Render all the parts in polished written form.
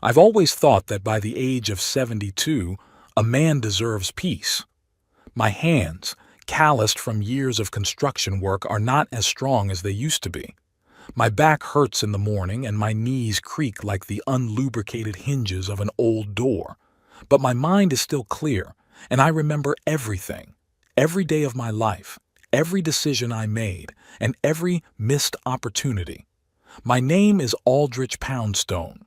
I've always thought that by the age of 72, a man deserves peace. My hands, calloused from years of construction work, are not as strong as they used to be. My back hurts in the morning and my knees creak like the unlubricated hinges of an old door. But my mind is still clear, and I remember everything, every day of my life, every decision I made, and every missed opportunity. My name is Aldrich Poundstone.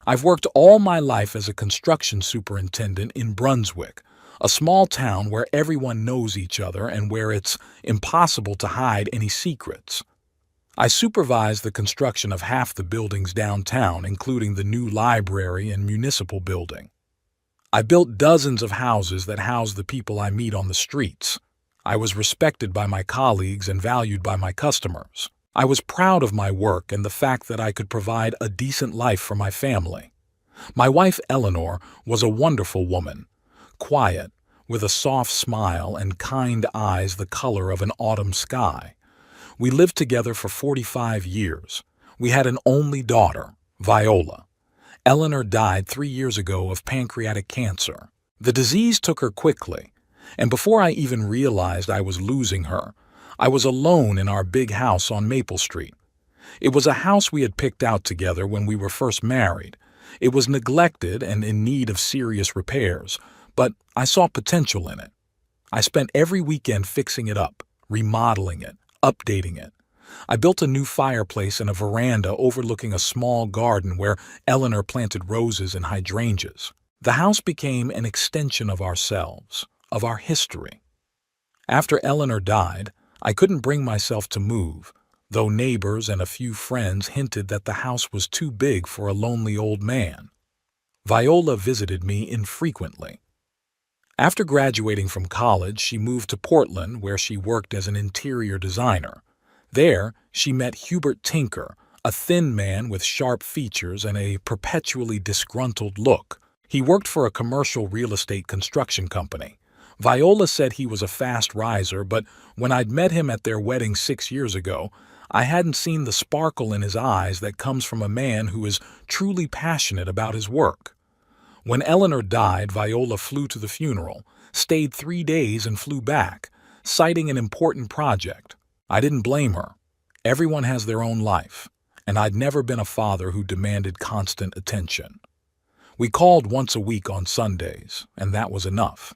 I've worked all my life as a construction superintendent in Brunswick, a small town where everyone knows each other and where it's impossible to hide any secrets. I supervised the construction of half the buildings downtown, including the new library and municipal building. I built dozens of houses that house the people I meet on the streets. I was respected by my colleagues and valued by my customers. I was proud of my work and the fact that I could provide a decent life for my family. My wife Eleanor was a wonderful woman, quiet, with a soft smile and kind eyes the color of an autumn sky. We lived together for 45 years. We had an only daughter, Viola. Eleanor died 3 years ago of pancreatic cancer. The disease took her quickly, and before I even realized I was losing her, I was alone in our big house on Maple Street. It was a house we had picked out together when we were first married. It was neglected and in need of serious repairs, but I saw potential in it. I spent every weekend fixing it up, remodeling it, updating it. I built a new fireplace and a veranda overlooking a small garden where Eleanor planted roses and hydrangeas. The house became an extension of ourselves, of our history. After Eleanor died, I couldn't bring myself to move, though neighbors and a few friends hinted that the house was too big for a lonely old man. Viola visited me infrequently. After graduating from college, she moved to Portland, where she worked as an interior designer. There, she met Hubert Tinker, a thin man with sharp features and a perpetually disgruntled look. He worked for a commercial real estate construction company. Viola said he was a fast riser, but when I'd met him at their wedding 6 years ago, I hadn't seen the sparkle in his eyes that comes from a man who is truly passionate about his work. When Eleanor died, Viola flew to the funeral, stayed 3 days and flew back, citing an important project. I didn't blame her. Everyone has their own life, and I'd never been a father who demanded constant attention. We called once a week on Sundays, and that was enough.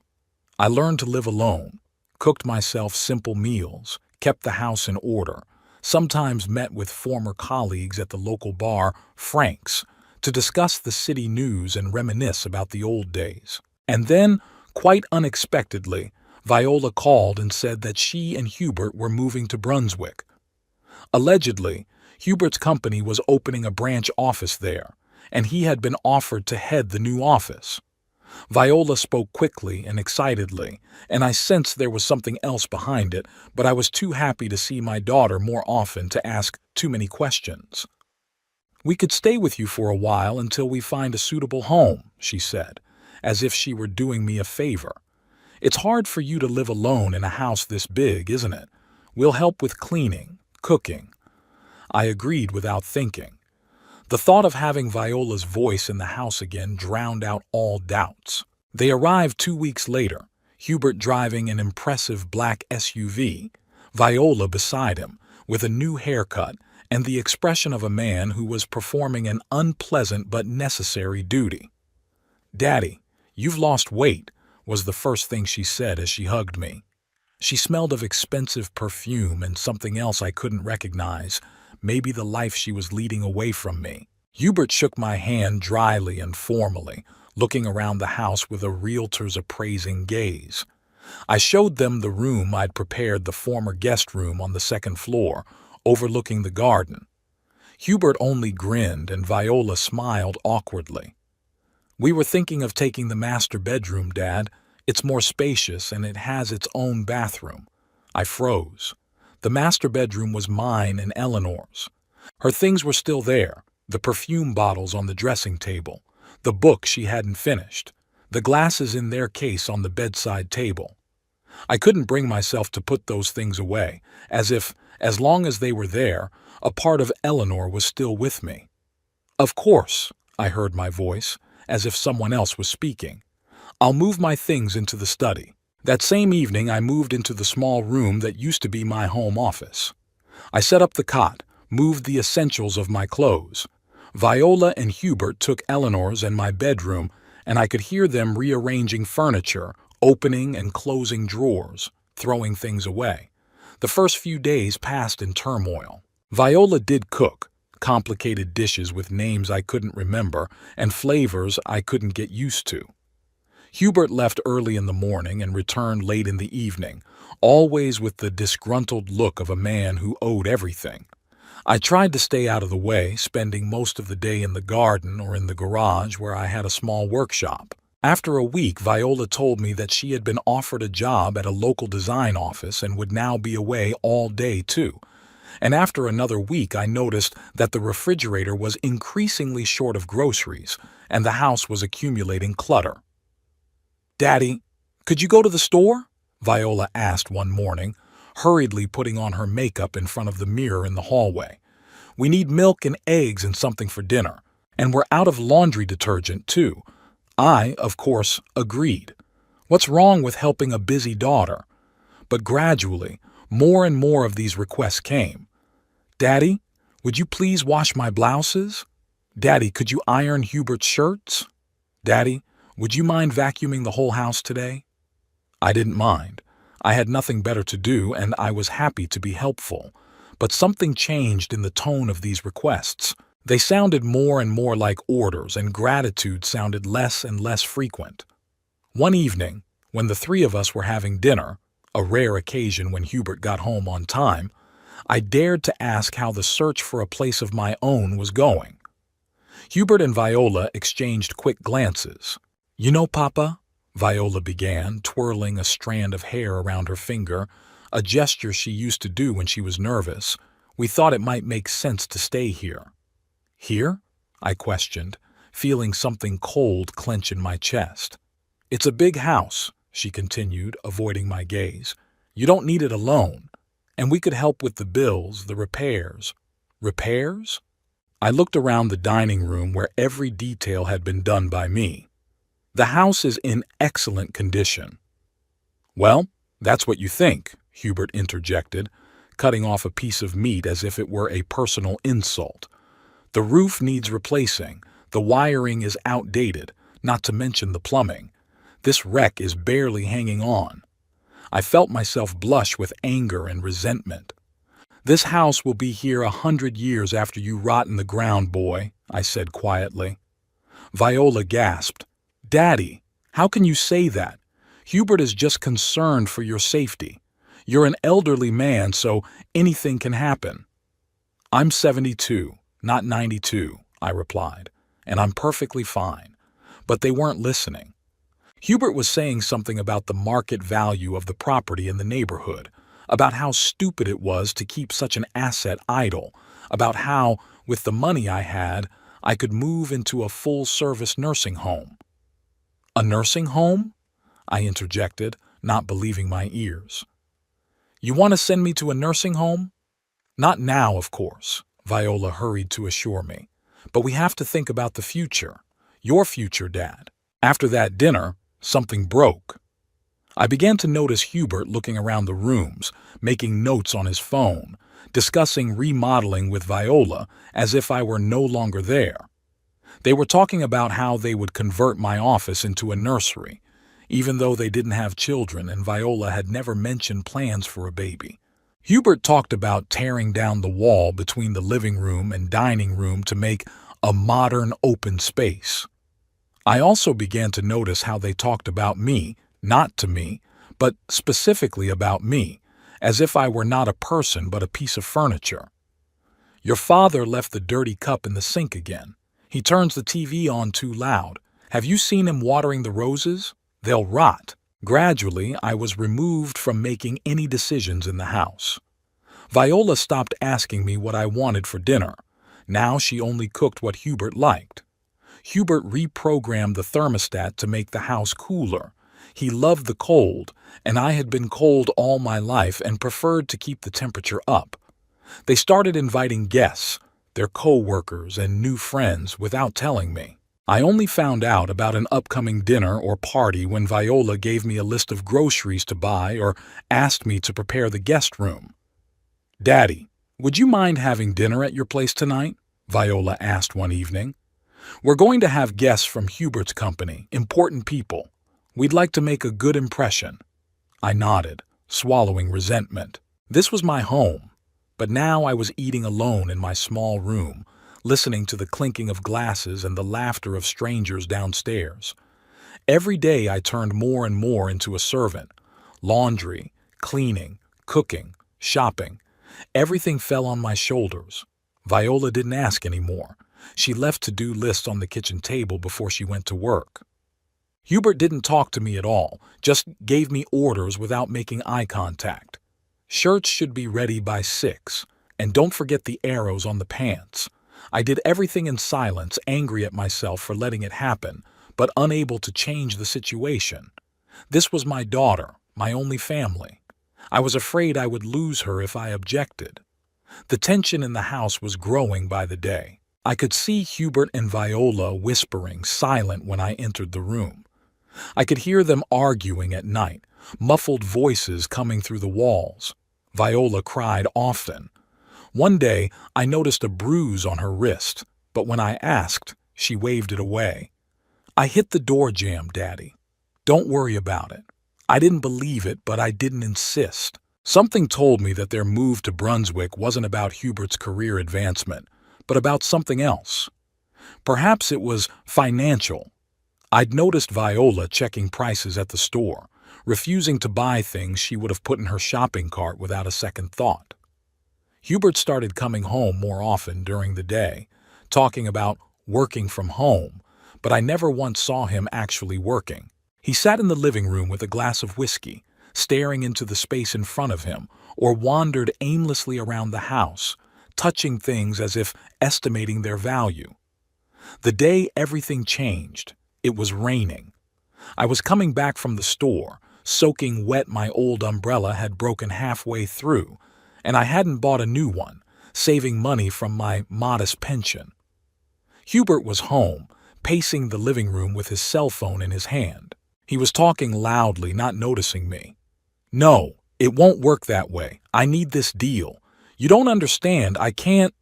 I learned to live alone, cooked myself simple meals, kept the house in order, sometimes met with former colleagues at the local bar, Frank's, to discuss the city news and reminisce about the old days. And then, quite unexpectedly, Viola called and said that she and Hubert were moving to Brunswick. Allegedly, Hubert's company was opening a branch office there, and he had been offered to head the new office. Viola spoke quickly and excitedly, and I sensed there was something else behind it, but I was too happy to see my daughter more often to ask too many questions. "We could stay with you for a while until we find a suitable home," she said, as if she were doing me a favor. "It's hard for you to live alone in a house this big, isn't it? We'll help with cleaning, cooking." I agreed without thinking. The thought of having Viola's voice in the house again drowned out all doubts. They arrived 2 weeks later, Hubert driving an impressive black SUV, Viola beside him, with a new haircut and the expression of a man who was performing an unpleasant but necessary duty. "Daddy, you've lost weight," was the first thing she said as she hugged me. She smelled of expensive perfume and something else I couldn't recognize, maybe the life she was leading away from me. Hubert shook my hand dryly and formally, looking around the house with a realtor's appraising gaze. I showed them the room I'd prepared, the former guest room on the second floor, overlooking the garden. Hubert only grinned and Viola smiled awkwardly. "We were thinking of taking the master bedroom, Dad. It's more spacious and it has its own bathroom." I froze. The master bedroom was mine and Eleanor's. Her things were still there, the perfume bottles on the dressing table, the book she hadn't finished, the glasses in their case on the bedside table. I couldn't bring myself to put those things away, as if, as long as they were there, a part of Eleanor was still with me. "Of course," I heard my voice, as if someone else was speaking. "I'll move my things into the study." That same evening, I moved into the small room that used to be my home office. I set up the cot, moved the essentials of my clothes. Viola and Hubert took Eleanor's and my bedroom, and I could hear them rearranging furniture, opening and closing drawers, throwing things away. The first few days passed in turmoil. Viola did cook, complicated dishes with names I couldn't remember and flavors I couldn't get used to. Hubert left early in the morning and returned late in the evening, always with the disgruntled look of a man who owed everything. I tried to stay out of the way, spending most of the day in the garden or in the garage where I had a small workshop. After a week, Viola told me that she had been offered a job at a local design office and would now be away all day too. And after another week, I noticed that the refrigerator was increasingly short of groceries and the house was accumulating clutter. "Daddy, could you go to the store?" Viola asked one morning, hurriedly putting on her makeup in front of the mirror in the hallway. "We need milk and eggs and something for dinner, and we're out of laundry detergent too." I, of course, agreed. What's wrong with helping a busy daughter? But gradually, more and more of these requests came. "Daddy, would you please wash my blouses?" "Daddy, could you iron Hubert's shirts?" "Daddy, would you mind vacuuming the whole house today?" I didn't mind. I had nothing better to do, and I was happy to be helpful. But something changed in the tone of these requests. They sounded more and more like orders, and gratitude sounded less and less frequent. One evening, when the three of us were having dinner, a rare occasion when Hubert got home on time, I dared to ask how the search for a place of my own was going. Hubert and Viola exchanged quick glances. "You know, Papa," Viola began, twirling a strand of hair around her finger, a gesture she used to do when she was nervous, "we thought it might make sense to stay here." "Here?" I questioned, feeling something cold clench in my chest. "It's a big house," she continued, avoiding my gaze. "You don't need it alone. And we could help with the bills, the repairs." "Repairs?" I looked around the dining room where every detail had been done by me. "The house is in excellent condition." "Well, that's what you think," Hubert interjected, cutting off a piece of meat as if it were a personal insult. "The roof needs replacing, the wiring is outdated, not to mention the plumbing. This wreck is barely hanging on." I felt myself blush with anger and resentment. "This house will be here 100 years after you rot in the ground, boy," I said quietly. Viola gasped. "Daddy, how can you say that? Hubert is just concerned for your safety. You're an elderly man, so anything can happen." "I'm 72, not 92, I replied, "and I'm perfectly fine." But they weren't listening. Hubert was saying something about the market value of the property in the neighborhood, about how stupid it was to keep such an asset idle, about how, with the money I had, I could move into a full-service nursing home. "A nursing home?" I interjected, not believing my ears. "You want to send me to a nursing home?" "Not now, of course," Viola hurried to assure me. "But we have to think about the future. Your future, Dad." After that dinner, something broke. I began to notice Hubert looking around the rooms, making notes on his phone, discussing remodeling with Viola as if I were no longer there. They were talking about how they would convert my office into a nursery, even though they didn't have children and Viola had never mentioned plans for a baby. Hubert talked about tearing down the wall between the living room and dining room to make a modern open space. I also began to notice how they talked about me, not to me, but specifically about me, as if I were not a person but a piece of furniture. "Your father left the dirty cup in the sink again. He turns the TV on too loud. Have you seen him watering the roses? They'll rot." Gradually, I was removed from making any decisions in the house. Viola stopped asking me what I wanted for dinner. Now she only cooked what Hubert liked. Hubert reprogrammed the thermostat to make the house cooler. He loved the cold, and I had been cold all my life and preferred to keep the temperature up. They started inviting guests, their co-workers and new friends, without telling me. I only found out about an upcoming dinner or party when Viola gave me a list of groceries to buy or asked me to prepare the guest room. "Daddy, would you mind having dinner at your place tonight?" Viola asked one evening. "We're going to have guests from Hubert's company, important people. We'd like to make a good impression." I nodded, swallowing resentment. This was my home, but now I was eating alone in my small room, listening to the clinking of glasses and the laughter of strangers downstairs. Every day I turned more and more into a servant. Laundry, cleaning, cooking, shopping. Everything fell on my shoulders. Viola didn't ask anymore. She left to-do lists on the kitchen table before she went to work. Hubert didn't talk to me at all, just gave me orders without making eye contact. Shirts should be ready by 6, and don't forget the arrows on the pants. I did everything in silence, angry at myself for letting it happen, but unable to change the situation. This was my daughter, my only family. I was afraid I would lose her if I objected. The tension in the house was growing by the day. I could see Hubert and Viola whispering, silent when I entered the room. I could hear them arguing at night, muffled voices coming through the walls. Viola cried often. One day, I noticed a bruise on her wrist, but when I asked, she waved it away. "I hit the door jamb, Daddy. Don't worry about it." I didn't believe it, but I didn't insist. Something told me that their move to Brunswick wasn't about Hubert's career advancement, but about something else. Perhaps it was financial. I'd noticed Viola checking prices at the store, refusing to buy things she would have put in her shopping cart without a second thought. Hubert started coming home more often during the day, talking about working from home, but I never once saw him actually working. He sat in the living room with a glass of whiskey, staring into the space in front of him, or wandered aimlessly around the house, touching things as if estimating their value. The day everything changed, it was raining. I was coming back from the store, soaking wet. My old umbrella had broken halfway through, and I hadn't bought a new one, saving money from my modest pension. Hubert was home, pacing the living room with his cell phone in his hand. He was talking loudly, not noticing me. "No, it won't work that way. I need this deal. You don't understand, I can't—"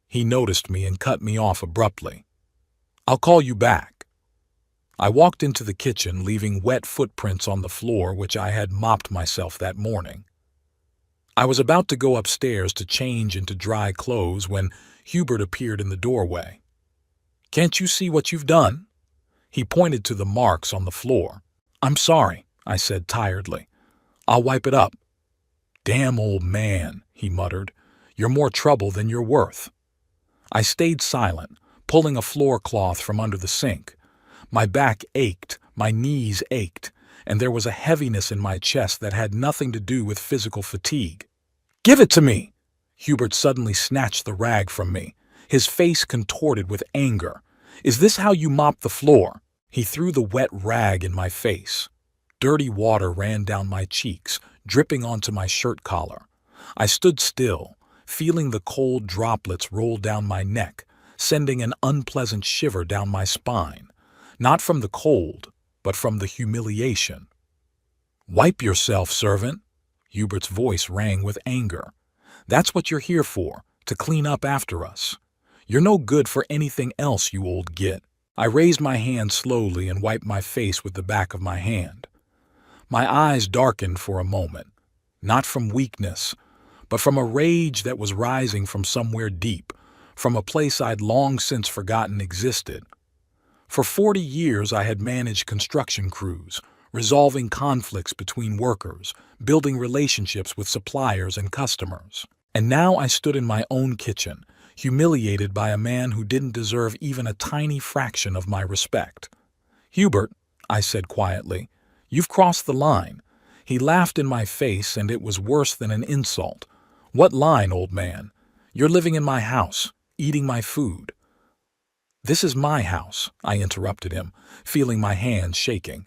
He noticed me and cut me off abruptly. "I'll call you back." I walked into the kitchen, leaving wet footprints on the floor which I had mopped myself that morning. I was about to go upstairs to change into dry clothes when Hubert appeared in the doorway. "Can't you see what you've done?" He pointed to the marks on the floor. "I'm sorry," I said tiredly. "I'll wipe it up." "Damn old man," he muttered. "You're more trouble than you're worth." I stayed silent, pulling a floor cloth from under the sink. My back ached, my knees ached, and there was a heaviness in my chest that had nothing to do with physical fatigue. "Give it to me!" Hubert suddenly snatched the rag from me, his face contorted with anger. "Is this how you mop the floor?" He threw the wet rag in my face. Dirty water ran down my cheeks, dripping onto my shirt collar. I stood still, feeling the cold droplets roll down my neck, sending an unpleasant shiver down my spine. Not from the cold, but from the humiliation. "Wipe yourself, servant." Hubert's voice rang with anger. "That's what you're here for, to clean up after us. You're no good for anything else, you old git." I raised my hand slowly and wiped my face with the back of my hand. My eyes darkened for a moment, not from weakness, but from a rage that was rising from somewhere deep, from a place I'd long since forgotten existed. For 40 years I had managed construction crews, resolving conflicts between workers, building relationships with suppliers and customers. And now I stood in my own kitchen, humiliated by a man who didn't deserve even a tiny fraction of my respect. "Hubert," I said quietly, "you've crossed the line." He laughed in my face, and it was worse than an insult. "What line, old man? You're living in my house, eating my food." "This is my house," I interrupted him, feeling my hands shaking.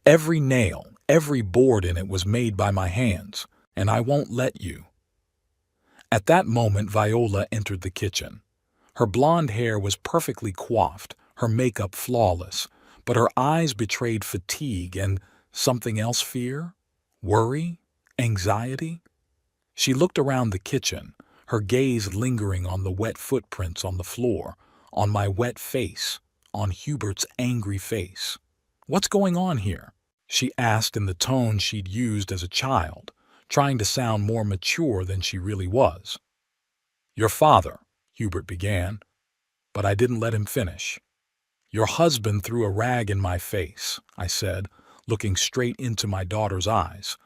"Every nail, every board in it was made by my hands, and I won't let you." At that moment, Viola entered the kitchen. Her blonde hair was perfectly coiffed, her makeup flawless, but her eyes betrayed fatigue and something else, fear, worry, anxiety. She looked around the kitchen, her gaze lingering on the wet footprints on the floor, on my wet face, on Hubert's angry face. "What's going on here?" she asked in the tone she'd used as a child, trying to sound more mature than she really was. "Your father," Hubert began, but I didn't let him finish. "Your husband threw a rag in my face," I said, looking straight into my daughter's eyes.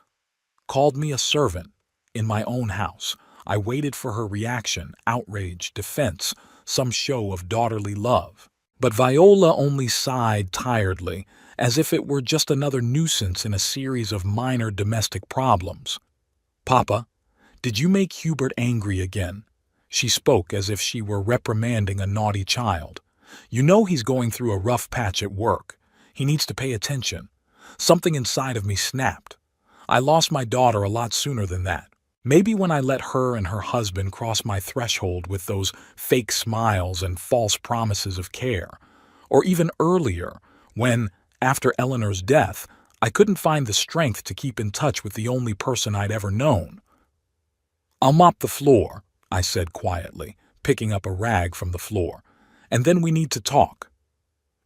"Called me a servant. In my own house. I waited for her reaction, outrage, defense, some show of daughterly love. But Viola only sighed tiredly, as if it were just another nuisance in a series of minor domestic problems. "Papa, did you make Hubert angry again?" She spoke as if she were reprimanding a naughty child. "You know he's going through a rough patch at work. He needs to pay attention." Something inside of me snapped. I lost my daughter a lot sooner than that. Maybe when I let her and her husband cross my threshold with those fake smiles and false promises of care. Or even earlier, when, after Eleanor's death, I couldn't find the strength to keep in touch with the only person I'd ever known. "I'll mop the floor," I said quietly, picking up a rag from the floor. "And then we need to talk."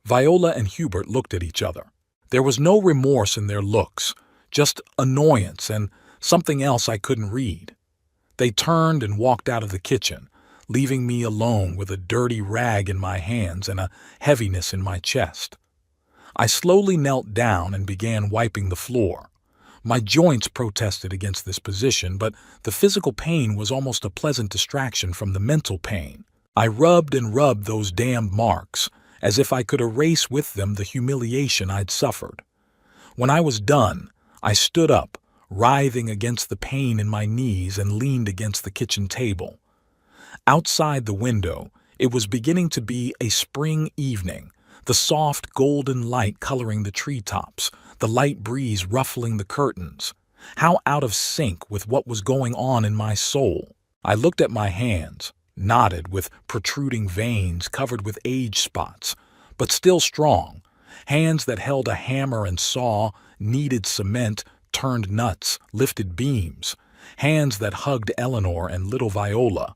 Viola and Hubert looked at each other. There was no remorse in their looks, just annoyance and something else I couldn't read. They turned and walked out of the kitchen, leaving me alone with a dirty rag in my hands and a heaviness in my chest. I slowly knelt down and began wiping the floor. My joints protested against this position, but the physical pain was almost a pleasant distraction from the mental pain. I rubbed and rubbed those damned marks, as if I could erase with them the humiliation I'd suffered. When I was done, I stood up, writhing against the pain in my knees, and leaned against the kitchen table. Outside the window, it was beginning to be a spring evening, the soft golden light coloring the treetops, the light breeze ruffling the curtains. How out of sync with what was going on in my soul. I looked at my hands, knotted with protruding veins covered with age spots, but still strong, hands that held a hammer and saw, kneaded cement, turned nuts, lifted beams, hands that hugged Eleanor and little Viola.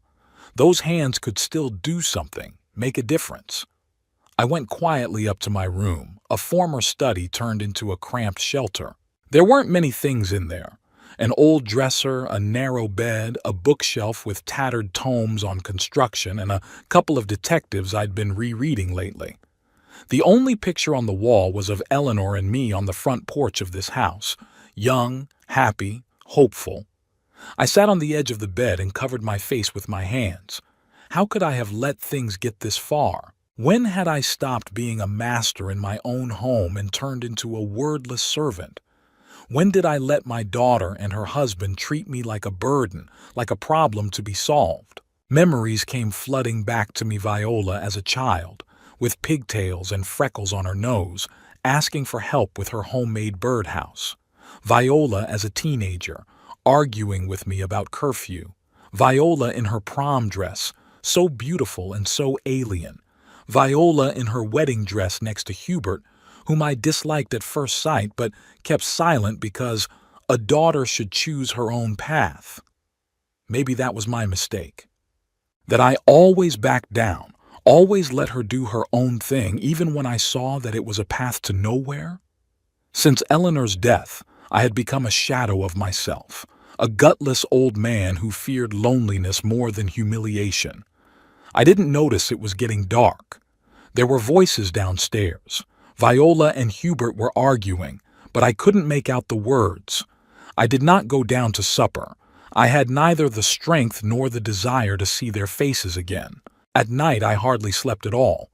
Those hands could still do something, make a difference. I went quietly up to my room, a former study turned into a cramped shelter. There weren't many things in there. An old dresser, a narrow bed, a bookshelf with tattered tomes on construction, and a couple of detectives I'd been rereading lately. The only picture on the wall was of Eleanor and me on the front porch of this house, young, happy, hopeful. I sat on the edge of the bed and covered my face with my hands. How could I have let things get this far? When had I stopped being a master in my own home and turned into a wordless servant? When did I let my daughter and her husband treat me like a burden, like a problem to be solved? Memories came flooding back to me, Viola as a child, with pigtails and freckles on her nose, asking for help with her homemade birdhouse. Viola as a teenager, arguing with me about curfew. Viola in her prom dress, so beautiful and so alien. Viola in her wedding dress next to Hubert, whom I disliked at first sight but kept silent because a daughter should choose her own path. Maybe that was my mistake. That I always backed down, always let her do her own thing even when I saw that it was a path to nowhere. Since Eleanor's death, I had become a shadow of myself, a gutless old man who feared loneliness more than humiliation. I didn't notice it was getting dark. There were voices downstairs. Viola and Hubert were arguing, but I couldn't make out the words. I did not go down to supper. I had neither the strength nor the desire to see their faces again. At night I hardly slept at all.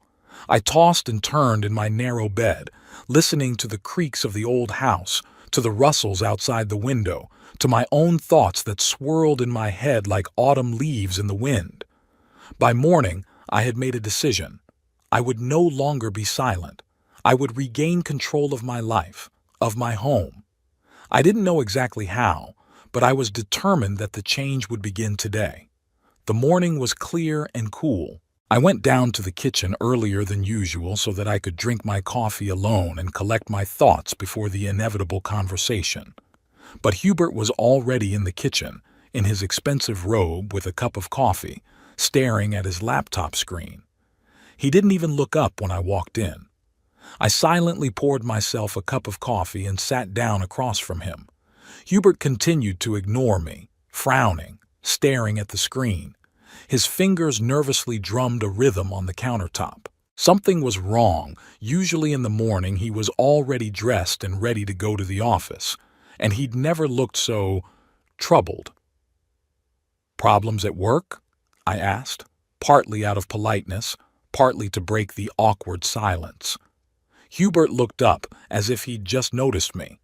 I tossed and turned in my narrow bed, listening to the creaks of the old house, to the rustles outside the window, to my own thoughts that swirled in my head like autumn leaves in the wind. By morning, I had made a decision. I would no longer be silent. I would regain control of my life, of my home. I didn't know exactly how, but I was determined that the change would begin today. The morning was clear and cool. I went down to the kitchen earlier than usual so that I could drink my coffee alone and collect my thoughts before the inevitable conversation. But Hubert was already in the kitchen, in his expensive robe with a cup of coffee, staring at his laptop screen. He didn't even look up when I walked in. I silently poured myself a cup of coffee and sat down across from him. Hubert continued to ignore me, frowning, staring at the screen. His fingers nervously drummed a rhythm on the countertop. Something was wrong. Usually in the morning he was already dressed and ready to go to the office, and he'd never looked so troubled. "Problems at work?" I asked, partly out of politeness, partly to break the awkward silence. Hubert looked up as if he'd just noticed me.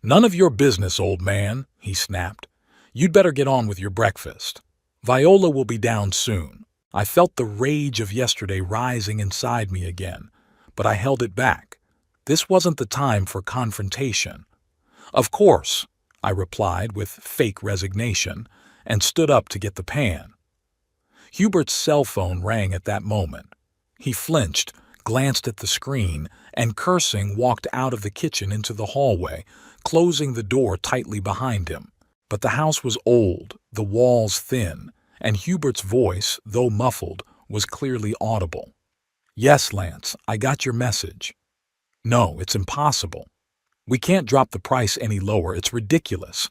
"None of your business, old man," he snapped. "You'd better get on with your breakfast. Viola will be down soon." I felt the rage of yesterday rising inside me again, but I held it back. This wasn't the time for confrontation. "Of course," I replied with fake resignation, and stood up to get the pan. Hubert's cell phone rang at that moment. He flinched, glanced at the screen, and cursing walked out of the kitchen into the hallway, closing the door tightly behind him. But the house was old, the walls thin, and Hubert's voice, though muffled, was clearly audible. "Yes, Lance, I got your message." "No, it's impossible. We can't drop the price any lower. It's ridiculous."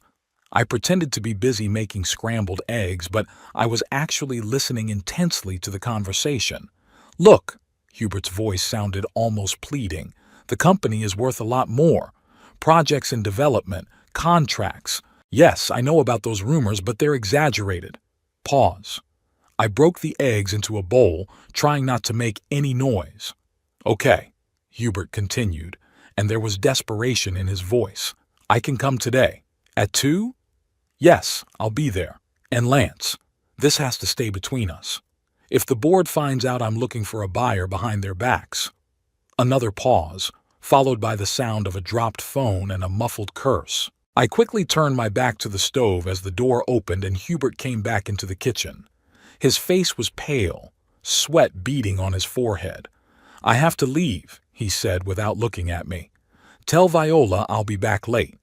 I pretended to be busy making scrambled eggs, but I was actually listening intensely to the conversation. "Look," Hubert's voice sounded almost pleading, "the company is worth a lot more. Projects in development, contracts. Yes, I know about those rumors, but they're exaggerated." Pause. I broke the eggs into a bowl, trying not to make any noise. "Okay," Hubert continued, and there was desperation in his voice. "I can come today. At 2? Yes, I'll be there. And Lance, this has to stay between us. If the board finds out I'm looking for a buyer behind their backs." Another pause, followed by the sound of a dropped phone and a muffled curse. I quickly turned my back to the stove as the door opened and Hubert came back into the kitchen. His face was pale, sweat beading on his forehead. "I have to leave," he said without looking at me. "Tell Viola I'll be back late."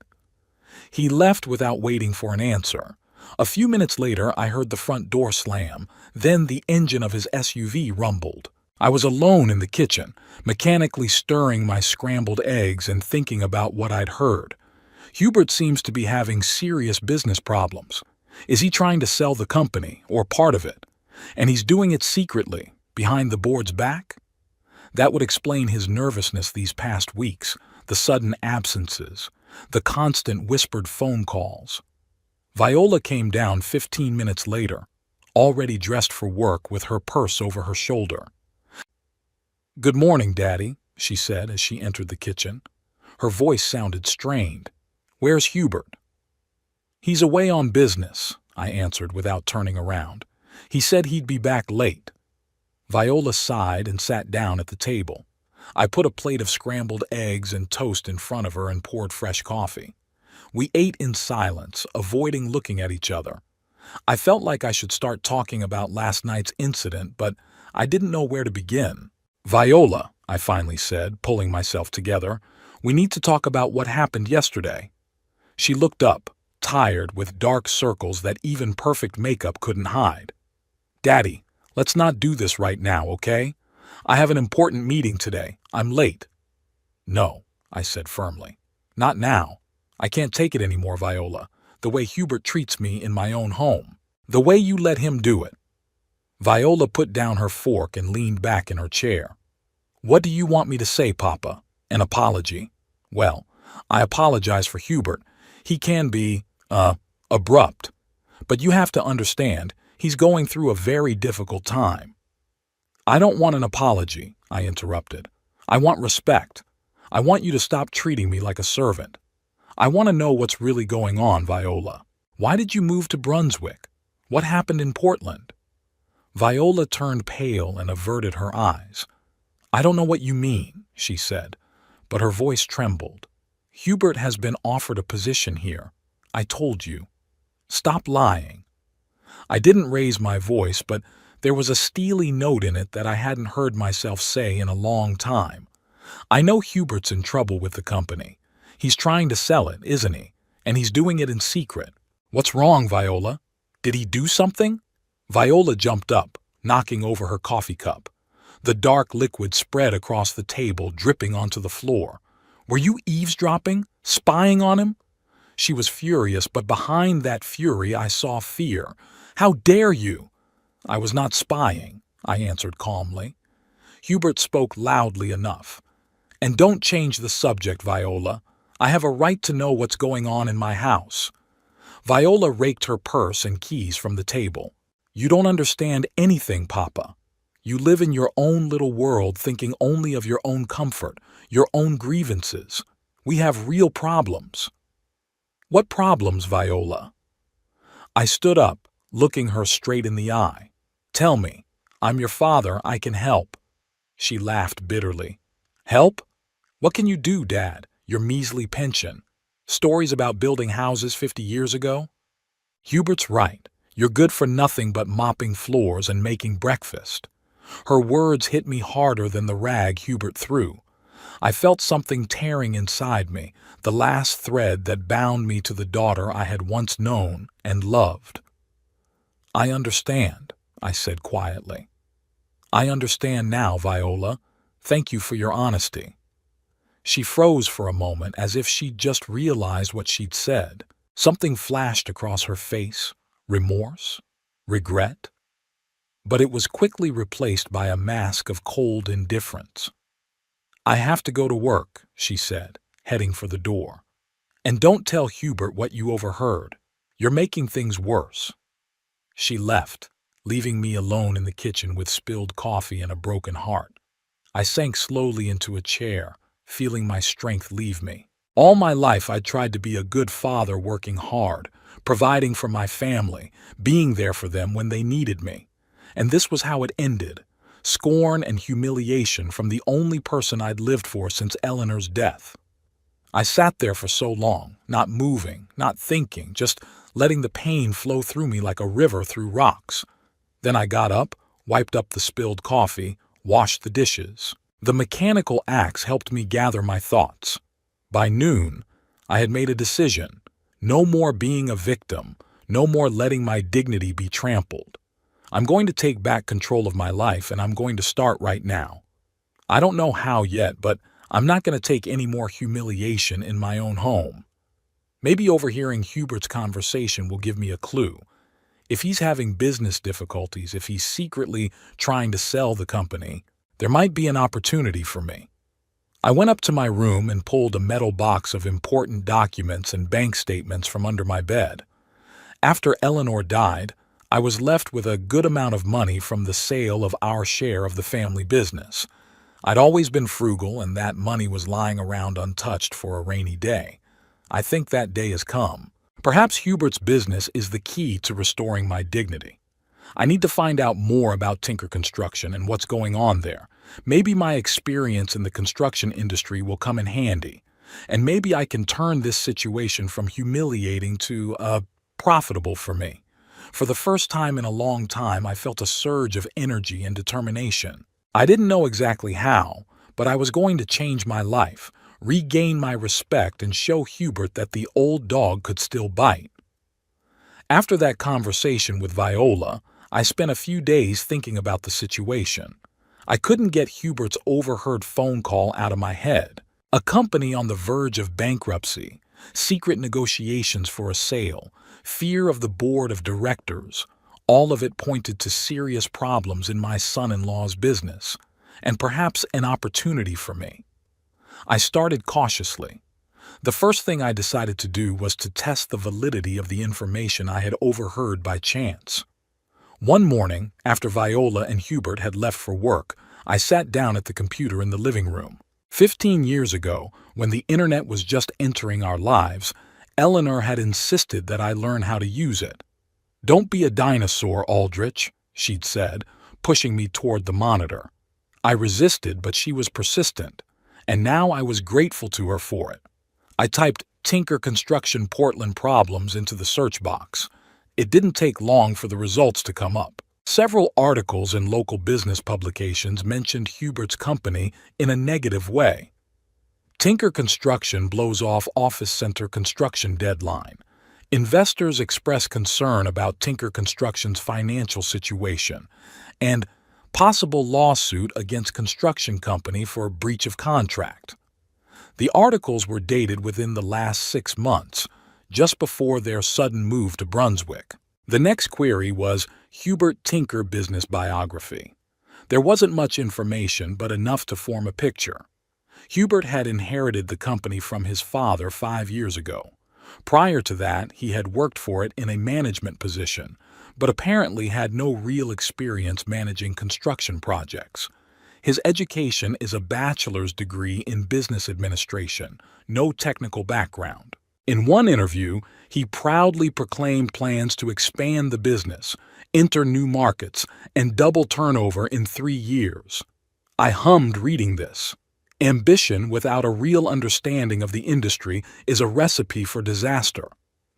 He left without waiting for an answer. A few minutes later, I heard the front door slam. Then the engine of his SUV rumbled. I was alone in the kitchen, mechanically stirring my scrambled eggs and thinking about what I'd heard. Hubert seems to be having serious business problems. Is he trying to sell the company, or part of it? And he's doing it secretly, behind the board's back? That would explain his nervousness these past weeks, the sudden absences, the constant whispered phone calls. Viola came down 15 minutes later, already dressed for work with her purse over her shoulder. "Good morning, Daddy," she said as she entered the kitchen. Her voice sounded strained. "Where's Hubert?" "He's away on business," I answered without turning around. "He said he'd be back late." Viola sighed and sat down at the table. I put a plate of scrambled eggs and toast in front of her and poured fresh coffee. We ate in silence, avoiding looking at each other. I felt like I should start talking about last night's incident, but I didn't know where to begin. "Viola," I finally said, pulling myself together, "we need to talk about what happened yesterday." She looked up, tired, with dark circles that even perfect makeup couldn't hide. "Daddy, let's not do this right now, okay? I have an important meeting today. I'm late." "No," I said firmly. "Not now. I can't take it anymore, Viola. The way Hubert treats me in my own home. The way you let him do it." Viola put down her fork and leaned back in her chair. "What do you want me to say, Papa? An apology? Well, I apologize for Hubert. He can be, abrupt. But you have to understand, he's going through a very difficult time." "I don't want an apology," I interrupted. "I want respect. I want you to stop treating me like a servant. I want to know what's really going on, Viola. Why did you move to Brunswick? What happened in Portland?" Viola turned pale and averted her eyes. "I don't know what you mean," she said, but her voice trembled. "Hubert has been offered a position here. I told you. Stop lying." I didn't raise my voice, but There was a steely note in it that I hadn't heard myself say in a long time. I know Hubert's in trouble with the company. He's trying to sell it, isn't he? And he's doing it in secret. What's wrong, Viola? Did he do something? Viola jumped up, knocking over her coffee cup. The dark liquid spread across the table, dripping onto the floor. Were you eavesdropping? Spying on him? She was furious, but behind that fury I saw fear. How dare you? I was not spying, I answered calmly. Hubert spoke loudly enough. And don't change the subject, Viola. I have a right to know what's going on in my house. Viola raked her purse and keys from the table. You don't understand anything, Papa. You live in your own little world thinking only of your own comfort, your own grievances. We have real problems. What problems, Viola? I stood up, looking her straight in the eye. Tell me. I'm your father. I can help. She laughed bitterly. Help? What can you do, Dad? Your measly pension. Stories about building houses 50 years ago? Hubert's right. You're good for nothing but mopping floors and making breakfast. Her words hit me harder than the rag Hubert threw. I felt something tearing inside me, the last thread that bound me to the daughter I had once known and loved. I understand, I said quietly. I understand now, Viola. Thank you for your honesty. She froze for a moment as if she'd just realized what she'd said. Something flashed across her face. Remorse? Regret? But it was quickly replaced by a mask of cold indifference. I have to go to work, she said, heading for the door. And don't tell Hubert what you overheard. You're making things worse. She left, leaving me alone in the kitchen with spilled coffee and a broken heart. I sank slowly into a chair, feeling my strength leave me. All my life I'd tried to be a good father, working hard, providing for my family, being there for them when they needed me. And this was how it ended. Scorn and humiliation from the only person I'd lived for since Eleanor's death. I sat there for so long, not moving, not thinking, just letting the pain flow through me like a river through rocks. Then I got up, wiped up the spilled coffee, washed the dishes. The mechanical acts helped me gather my thoughts. By noon, I had made a decision. No more being a victim, no more letting my dignity be trampled. I'm going to take back control of my life, and I'm going to start right now. I don't know how yet, but I'm not going to take any more humiliation in my own home. Maybe overhearing Hubert's conversation will give me a clue. If he's having business difficulties, if he's secretly trying to sell the company, there might be an opportunity for me. I went up to my room and pulled a metal box of important documents and bank statements from under my bed. After Eleanor died, I was left with a good amount of money from the sale of our share of the family business. I'd always been frugal, and that money was lying around untouched for a rainy day. I think that day has come. Perhaps Hubert's business is the key to restoring my dignity. I need to find out more about Tinker Construction and what's going on there. Maybe my experience in the construction industry will come in handy, and maybe I can turn this situation from humiliating to profitable for me. For the first time in a long time, I felt a surge of energy and determination. I didn't know exactly how, but I was going to change my life, regain my respect, and show Hubert that the old dog could still bite. After that conversation with Viola, I spent a few days thinking about the situation. I couldn't get Hubert's overheard phone call out of my head. A company on the verge of bankruptcy, secret negotiations for a sale, fear of the board of directors, all of it pointed to serious problems in my son-in-law's business, and perhaps an opportunity for me. I started cautiously. The first thing I decided to do was to test the validity of the information I had overheard by chance. One morning, after Viola and Hubert had left for work, I sat down at the computer in the living room. 15 years ago, when the internet was just entering our lives, Eleanor had insisted that I learn how to use it. "Don't be a dinosaur, Aldrich," she'd said, pushing me toward the monitor. I resisted, but she was persistent, and now I was grateful to her for it. I typed Tinker Construction Portland Problems into the search box. It didn't take long for the results to come up. Several articles in local business publications mentioned Hubert's company in a negative way. Tinker Construction blows off office center construction deadline. Investors express concern about Tinker Construction's financial situation and possible lawsuit against construction company for breach of contract. The articles were dated within the last 6 months, just before their sudden move to Brunswick. The next query was Hubert Tinker business biography. There wasn't much information, but enough to form a picture. Hubert had inherited the company from his father 5 years ago. Prior to that, he had worked for it in a management position, but apparently had no real experience managing construction projects. His education is a bachelor's degree in business administration, no technical background. In one interview, he proudly proclaimed plans to expand the business, enter new markets, and double turnover in 3 years. I hummed reading this. Ambition without a real understanding of the industry is a recipe for disaster.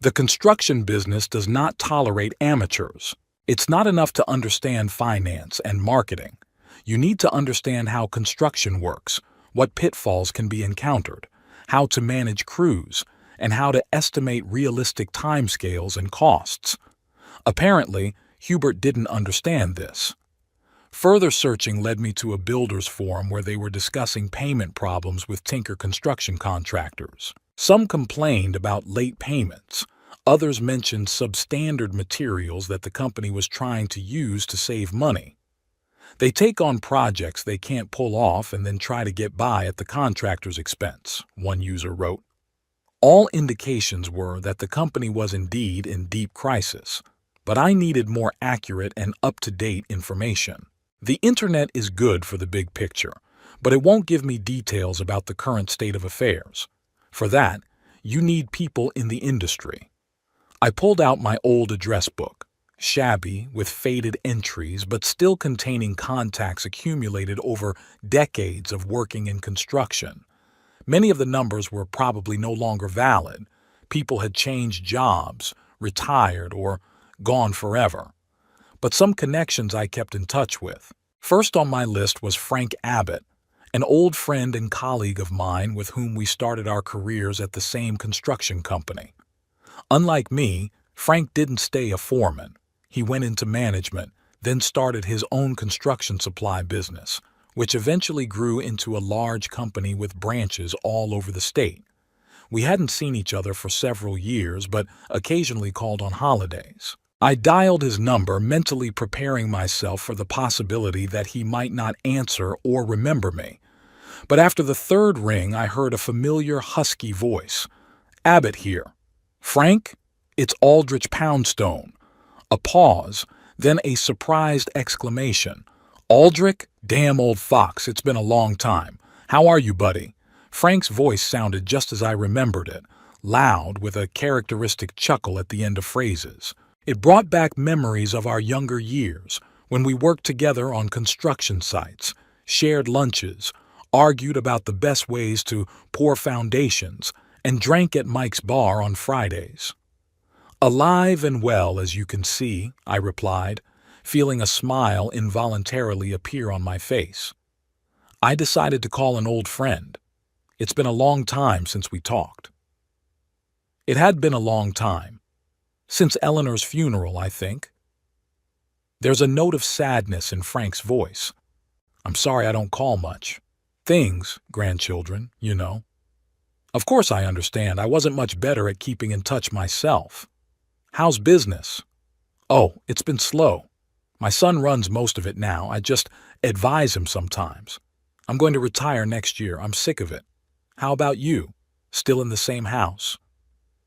The construction business does not tolerate amateurs. It's not enough to understand finance and marketing. You need to understand how construction works, what pitfalls can be encountered, how to manage crews, and how to estimate realistic timescales and costs. Apparently, Hubert didn't understand this. Further searching led me to a builders forum where they were discussing payment problems with Tinker construction contractors. Some complained about late payments. Others mentioned substandard materials that the company was trying to use to save money. They take on projects they can't pull off and then try to get by at the contractor's expense, one user wrote. All indications were that the company was indeed in deep crisis, but I needed more accurate and up-to-date information. The internet is good for the big picture, but it won't give me details about the current state of affairs. For that, you need people in the industry. I pulled out my old address book, shabby with faded entries but still containing contacts accumulated over decades of working in construction. Many of the numbers were probably no longer valid. People had changed jobs, retired, or gone forever. But some connections I kept in touch with. First on my list was Frank Abbott, an old friend and colleague of mine with whom we started our careers at the same construction company. Unlike me, Frank didn't stay a foreman. He went into management, then started his own construction supply business, which eventually grew into a large company with branches all over the state. We hadn't seen each other for several years, but occasionally called on holidays. I dialed his number, mentally preparing myself for the possibility that he might not answer or remember me. But after the third ring, I heard a familiar husky voice. "Abbott here." "Frank? It's Aldrich Poundstone." A pause, then a surprised exclamation. "Aldrich? Damn old fox, it's been a long time. How are you, buddy?" Frank's voice sounded just as I remembered it, loud with a characteristic chuckle at the end of phrases. It brought back memories of our younger years, when we worked together on construction sites, shared lunches, argued about the best ways to pour foundations, and drank at Mike's bar on Fridays. "Alive and well, as you can see," I replied, feeling a smile involuntarily appear on my face. I decided to call an old friend. It's been a long time since we talked. It had been a long time. Since Eleanor's funeral, I think. There's a note of sadness in Frank's voice. "I'm sorry I don't call much. Things, grandchildren, you know." Of course I understand. I wasn't much better at keeping in touch myself. "How's business?" "Oh, it's been slow. My son runs most of it now. I just advise him sometimes. I'm going to retire next year. I'm sick of it. How about you? Still in the same house?"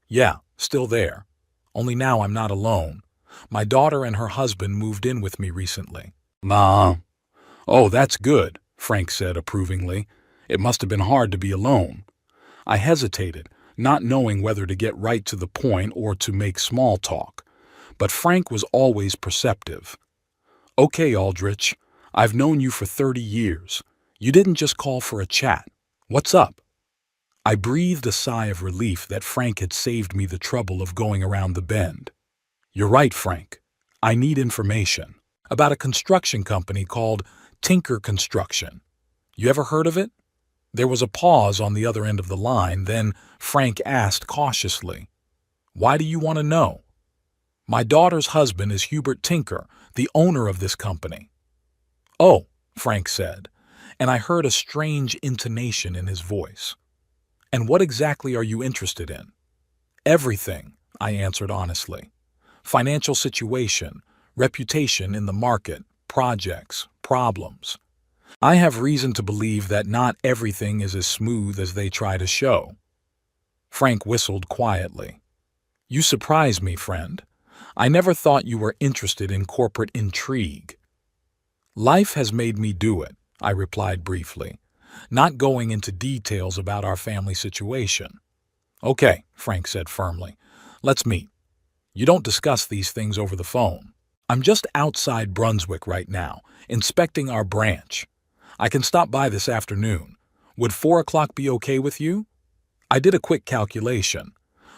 "Yeah, still there. Only now I'm not alone. My daughter and her husband moved in with me recently." "Ma." "Oh, that's good," Frank said approvingly. "It must have been hard to be alone." I hesitated, not knowing whether to get right to the point or to make small talk. But Frank was always perceptive. "Okay, Aldrich, I've known you for 30 years. You didn't just call for a chat. What's up?" I breathed a sigh of relief that Frank had saved me the trouble of going around the bend. "You're right, Frank. I need information." about a construction company called Tinker Construction. You ever heard of it? There was a pause on the other end of the line, then Frank asked cautiously, "Why do you want to know?" "My daughter's husband is Hubert Tinker, the owner of this company." "Oh," Frank said, and I heard a strange intonation in his voice. "And what exactly are you interested in?" "Everything," I answered honestly. "Financial situation, reputation in the market, projects, problems. I have reason to believe that not everything is as smooth as they try to show." Frank whistled quietly. "You surprise me, friend. I never thought you were interested in corporate intrigue." "Life has made me do it," I replied briefly, not going into details about our family situation. "Okay," Frank said firmly. "Let's meet. You don't discuss these things over the phone. I'm just outside Brunswick right now, inspecting our branch. I can stop by this afternoon. Would 4 o'clock be okay with you?" I did a quick calculation.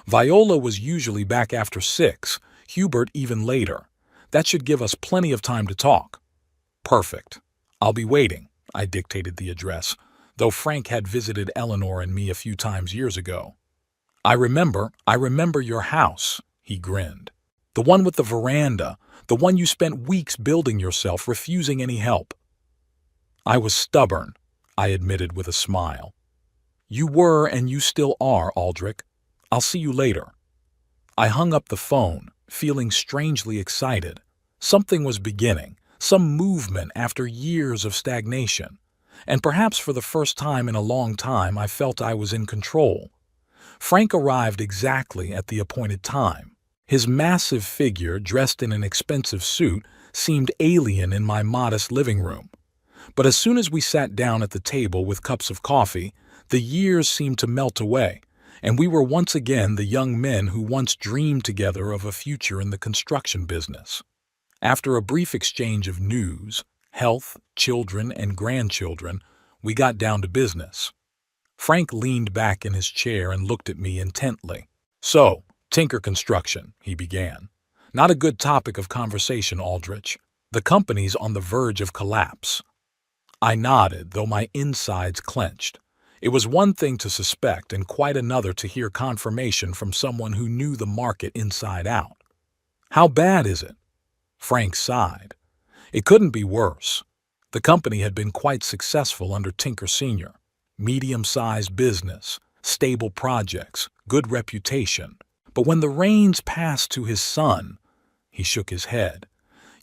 Viola was usually back after 6, Hubert even later. That should give us plenty of time to talk. "Perfect. I'll be waiting," I dictated the address, though Frank had visited Eleanor and me a few times years ago. I remember your house," he grinned. "The one with the veranda, the one you spent weeks building yourself, refusing any help." "I was stubborn," I admitted with a smile. "You were and you still are, Aldrich. I'll see you later." I hung up the phone, feeling strangely excited. Something was beginning, some movement after years of stagnation. And perhaps for the first time in a long time I felt I was in control. Frank arrived exactly at the appointed time. His massive figure, dressed in an expensive suit, seemed alien in my modest living room. But as soon as we sat down at the table with cups of coffee, the years seemed to melt away, and we were once again the young men who once dreamed together of a future in the construction business. After a brief exchange of news, health, children, and grandchildren, we got down to business. Frank leaned back in his chair and looked at me intently. "So, Tinker Construction," he began. "Not a good topic of conversation, Aldrich. The company's on the verge of collapse." I nodded, though my insides clenched. It was one thing to suspect and quite another to hear confirmation from someone who knew the market inside out. "How bad is it?" Frank sighed. "It couldn't be worse. The company had been quite successful under Tinker Sr. Medium-sized business, stable projects, good reputation. But when the reins passed to his son," he shook his head,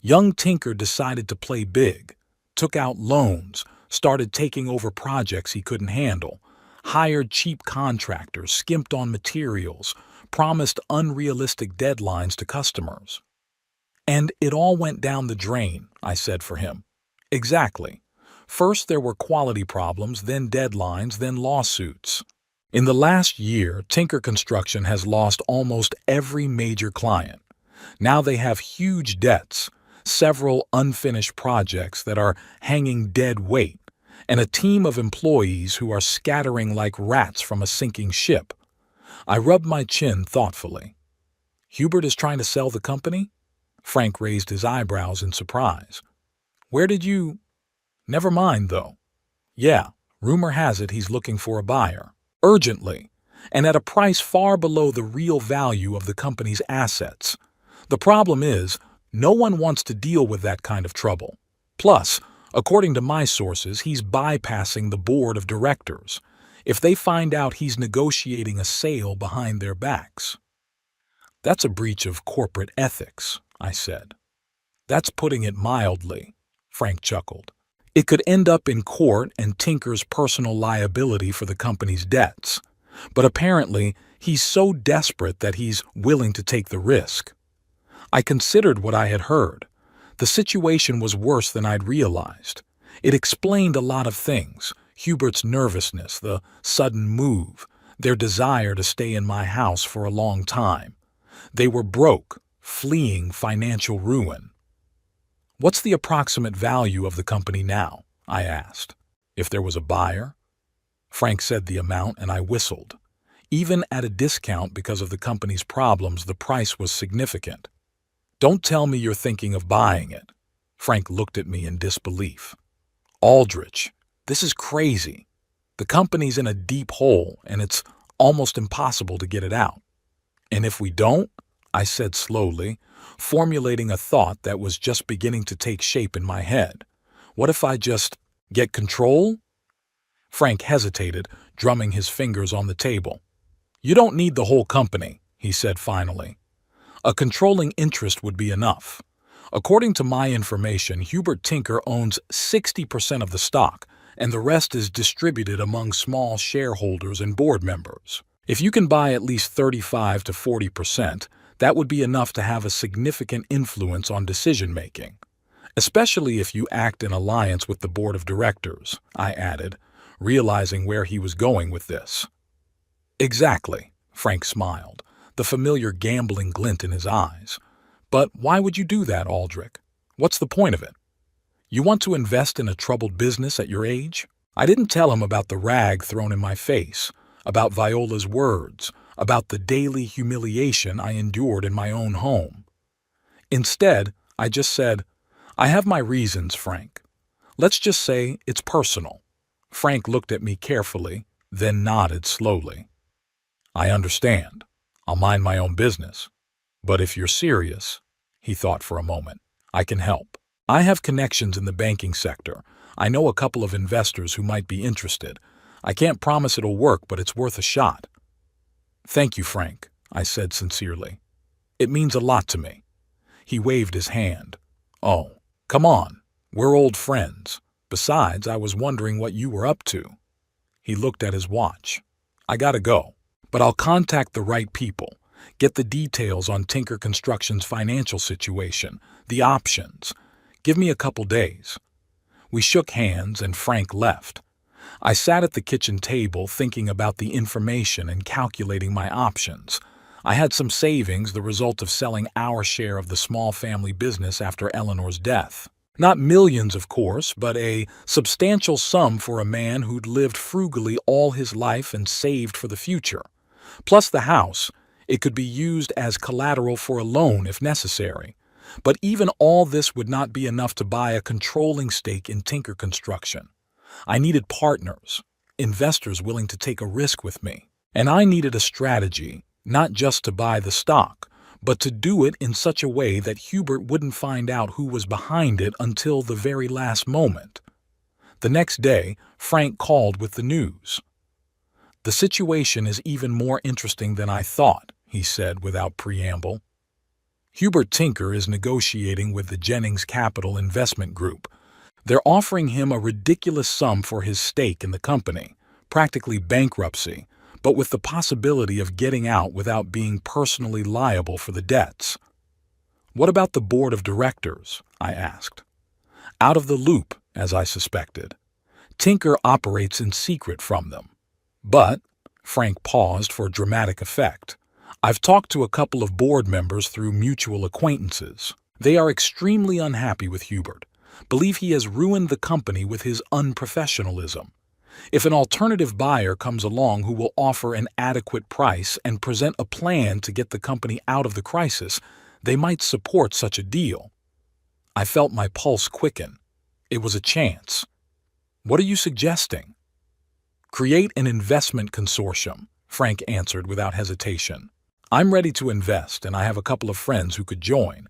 "young Tinker decided to play big, took out loans, started taking over projects he couldn't handle, hired cheap contractors, skimped on materials, promised unrealistic deadlines to customers." "And it all went down the drain," I said for him. "Exactly. First there were quality problems, then deadlines, then lawsuits. In the last year, Tinker Construction has lost almost every major client. Now they have huge debts, several unfinished projects that are hanging dead weight, and a team of employees who are scattering like rats from a sinking ship." I rubbed my chin thoughtfully. "Hubert is trying to sell the company?" Frank raised his eyebrows in surprise. "Where did you—" "Never mind, though. Yeah, rumor has it he's looking for a buyer. Urgently, and at a price far below the real value of the company's assets. The problem is, no one wants to deal with that kind of trouble. Plus, according to my sources, he's bypassing the board of directors. If they find out he's negotiating a sale behind their backs." "That's a breach of corporate ethics," I said. "That's putting it mildly," Frank chuckled. "It could end up in court and Tinker's personal liability for the company's debts. But apparently, he's so desperate that he's willing to take the risk." I considered what I had heard. The situation was worse than I'd realized. It explained a lot of things: Hubert's nervousness, the sudden move, their desire to stay in my house for a long time. They were broke, fleeing financial ruin. "What's the approximate value of the company now?" I asked. "If there was a buyer?" Frank said the amount, and I whistled. Even at a discount because of the company's problems, the price was significant. "Don't tell me you're thinking of buying it." Frank looked at me in disbelief. Aldrich, this is crazy. The company's in a deep hole, and it's almost impossible to get it out. And if we don't, I said slowly, formulating a thought that was just beginning to take shape in my head. What if I just get control? Frank hesitated, drumming his fingers on the table. You don't need the whole company, he said finally. A controlling interest would be enough. According to my information, Hubert Tinker owns 60% of the stock, and the rest is distributed among small shareholders and board members. If you can buy at least 35 to 40%, that would be enough to have a significant influence on decision-making. Especially if you act in alliance with the board of directors, I added, realizing where he was going with this. Exactly, Frank smiled, the familiar gambling glint in his eyes. But why would you do that, Aldrich? What's the point of it? You want to invest in a troubled business at your age? I didn't tell him about the rag thrown in my face, about Viola's words, about the daily humiliation I endured in my own home. Instead, I just said, I have my reasons, Frank. Let's just say it's personal. Frank looked at me carefully, then nodded slowly. I understand. I'll mind my own business. But if you're serious, he thought for a moment, I can help. I have connections in the banking sector. I know a couple of investors who might be interested. I can't promise it'll work, but it's worth a shot. Thank you, Frank, I said sincerely. It means a lot to me. He waved his hand. Oh, come on. We're old friends. Besides, I was wondering what you were up to. He looked at his watch. I gotta go, but I'll contact the right people. Get the details on Tinker Construction's financial situation, the options. Give me a couple days. We shook hands and Frank left. I sat at the kitchen table thinking about the information and calculating my options. I had some savings, the result of selling our share of the small family business after Eleanor's death. Not millions, of course, but a substantial sum for a man who'd lived frugally all his life and saved for the future. Plus the house. It could be used as collateral for a loan if necessary. But even all this would not be enough to buy a controlling stake in Tinker Construction. I needed partners, investors willing to take a risk with me. And I needed a strategy, not just to buy the stock, but to do it in such a way that Hubert wouldn't find out who was behind it until the very last moment. The next day, Frank called with the news. The situation is even more interesting than I thought, he said without preamble. Hubert Tinker is negotiating with the Jennings Capital Investment Group. They're offering him a ridiculous sum for his stake in the company, practically bankruptcy, but with the possibility of getting out without being personally liable for the debts. What about the board of directors? I asked. Out of the loop, as I suspected. Tinker operates in secret from them. But, Frank paused for dramatic effect, I've talked to a couple of board members through mutual acquaintances. They are extremely unhappy with Hubert, believe he has ruined the company with his unprofessionalism. If an alternative buyer comes along who will offer an adequate price and present a plan to get the company out of the crisis, they might support such a deal. I felt my pulse quicken. It was a chance. What are you suggesting? Create an investment consortium, Frank answered without hesitation. I'm ready to invest, and I have a couple of friends who could join,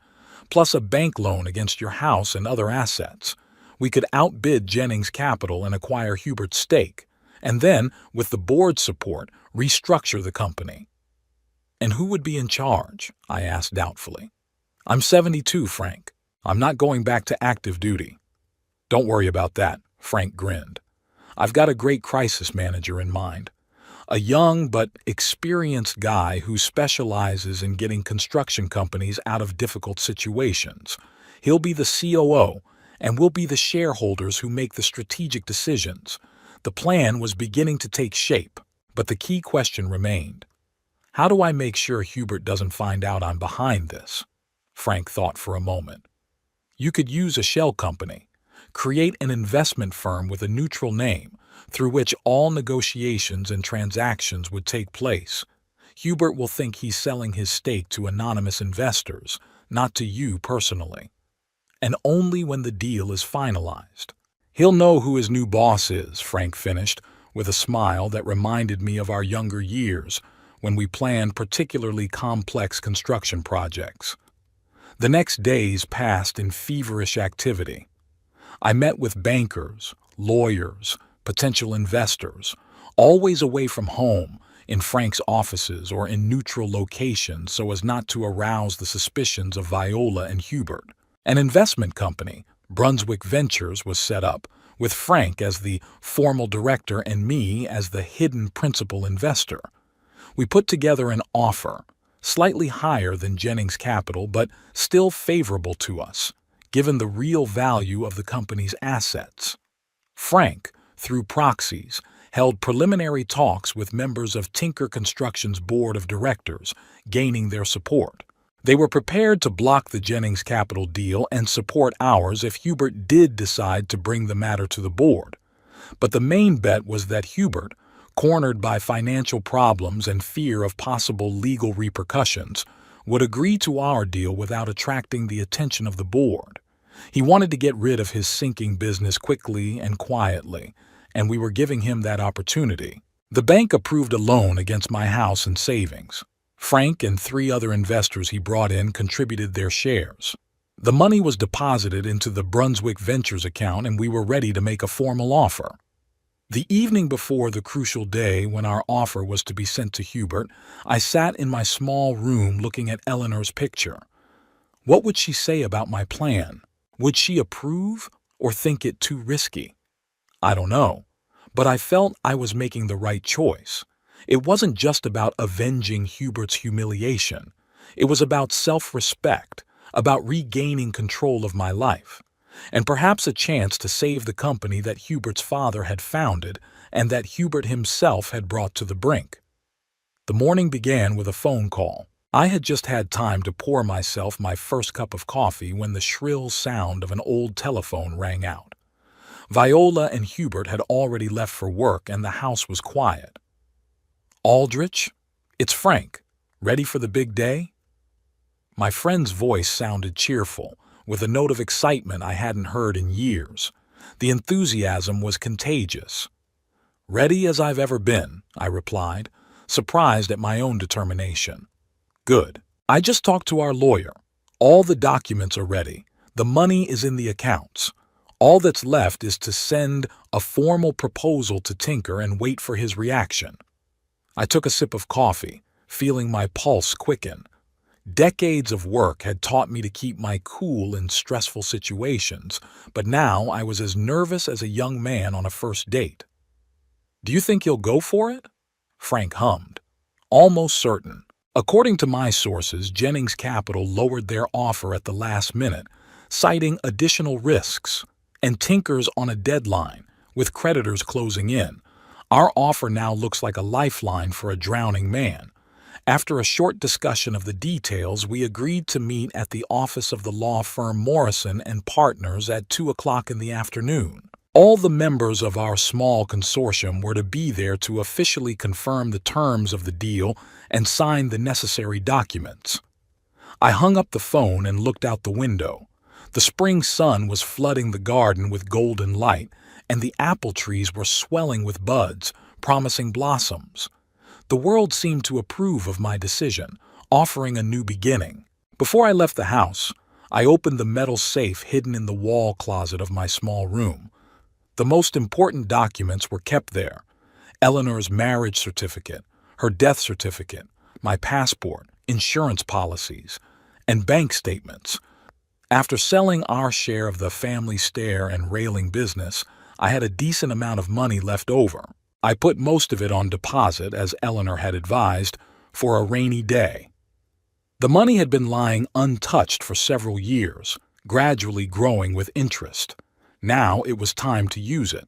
plus a bank loan against your house and other assets. We could outbid Jennings Capital and acquire Hubert's stake, and then, with the board's support, restructure the company. And who would be in charge? I asked doubtfully. I'm 72, Frank. I'm not going back to active duty. Don't worry about that, Frank grinned. I've got a great crisis manager in mind. A young but experienced guy who specializes in getting construction companies out of difficult situations. He'll be the COO, and we'll be the shareholders who make the strategic decisions. The plan was beginning to take shape, but the key question remained. How do I make sure Hubert doesn't find out I'm behind this? Frank thought for a moment. You could use a shell company. Create an investment firm with a neutral name, through which all negotiations and transactions would take place. Hubert will think he's selling his stake to anonymous investors, not to you personally. and only when the deal is finalized. He'll know who his new boss is, Frank finished, with a smile that reminded me of our younger years when we planned particularly complex construction projects. The next days passed in feverish activity. I met with bankers, lawyers, potential investors, always away from home, in Frank's offices or in neutral locations so as not to arouse the suspicions of Viola and Hubert. An investment company, Brunswick Ventures, was set up, with Frank as the formal director and me as the hidden principal investor. We put together an offer, slightly higher than Jennings Capital but still favorable to us, given the real value of the company's assets. Frank, through proxies, held preliminary talks with members of Tinker Construction's board of directors, gaining their support. They were prepared to block the Jennings Capital deal and support ours if Hubert did decide to bring the matter to the board. But the main bet was that Hubert, cornered by financial problems and fear of possible legal repercussions, would agree to our deal without attracting the attention of the board. He wanted to get rid of his sinking business quickly and quietly, and we were giving him that opportunity. The bank approved a loan against my house and savings. Frank and 3 other investors he brought in contributed their shares. The money was deposited into the Brunswick Ventures account and we were ready to make a formal offer. The evening before the crucial day when our offer was to be sent to Hubert, I sat in my small room looking at Eleanor's picture. What would she say about my plan? Would she approve or think it too risky? I don't know, but I felt I was making the right choice. It wasn't just about avenging Hubert's humiliation. It was about self-respect, about regaining control of my life, and perhaps a chance to save the company that Hubert's father had founded and that Hubert himself had brought to the brink. The morning began with a phone call. I had just had time to pour myself my first cup of coffee when the shrill sound of an old telephone rang out. Viola and Hubert had already left for work and the house was quiet. "Aldrich, it's Frank. Ready for the big day?" My friend's voice sounded cheerful, with a note of excitement I hadn't heard in years. The enthusiasm was contagious. "Ready as I've ever been," I replied, surprised at my own determination. "Good. I just talked to our lawyer. All the documents are ready. The money is in the accounts. All that's left is to send a formal proposal to Tinker and wait for his reaction." I took a sip of coffee, feeling my pulse quicken. Decades of work had taught me to keep my cool in stressful situations, but now I was as nervous as a young man on a first date. "Do you think he'll go for it?" Frank hummed. "Almost certain. According to my sources, Jennings Capital lowered their offer at the last minute, citing additional risks, and Tinker's on a deadline, with creditors closing in. Our offer now looks like a lifeline for a drowning man. After a short discussion of the details, we agreed to meet at the office of the law firm Morrison and Partners at 2 o'clock in the afternoon. All the members of our small consortium were to be there to officially confirm the terms of the deal and sign the necessary documents. I hung up the phone and looked out the window. The spring sun was flooding the garden with golden light, and the apple trees were swelling with buds, promising blossoms. The world seemed to approve of my decision, offering a new beginning. Before I left the house, I opened the metal safe hidden in the wall closet of my small room. The most important documents were kept there: Eleanor's marriage certificate, her death certificate, my passport, insurance policies, and bank statements. After selling our share of the family stair and railing business, I had a decent amount of money left over. I put most of it on deposit, as Eleanor had advised, for a rainy day. The money had been lying untouched for several years, gradually growing with interest. Now it was time to use it.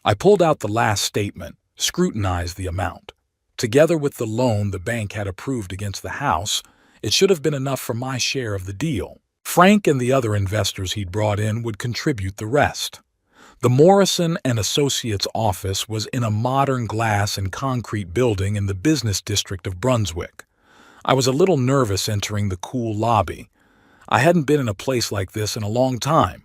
I pulled out the last statement, scrutinized the amount. Together with the loan the bank had approved against the house, it should have been enough for my share of the deal. Frank and the other investors he'd brought in would contribute the rest. The Morrison and Associates office was in a modern glass and concrete building in the business district of Brunswick. I was a little nervous entering the cool lobby. I hadn't been in a place like this in a long time.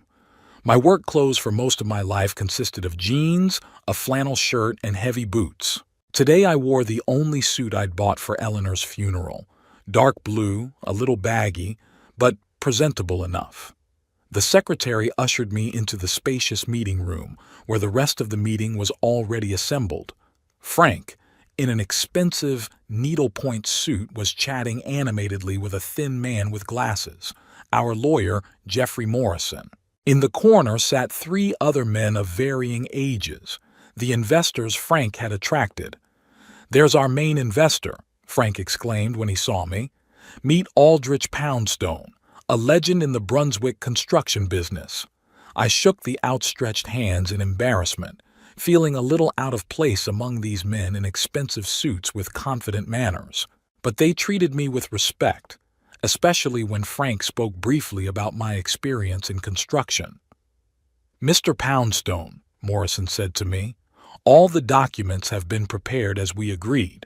My work clothes for most of my life consisted of jeans, a flannel shirt, and heavy boots. Today I wore the only suit I'd bought for Eleanor's funeral. Dark blue, a little baggy, but presentable enough. The secretary ushered me into the spacious meeting room, where the rest of the meeting was already assembled. Frank, in an expensive, needlepoint suit, was chatting animatedly with a thin man with glasses, our lawyer, Jeffrey Morrison. In the corner sat three other men of varying ages, the investors Frank had attracted. "There's our main investor," Frank exclaimed when he saw me. "Meet Aldrich Poundstone, a legend in the Brunswick construction business." I shook the outstretched hands in embarrassment, feeling a little out of place among these men in expensive suits with confident manners. But they treated me with respect, especially when Frank spoke briefly about my experience in construction. "Mr. Poundstone," Morrison said to me, "all the documents have been prepared as we agreed.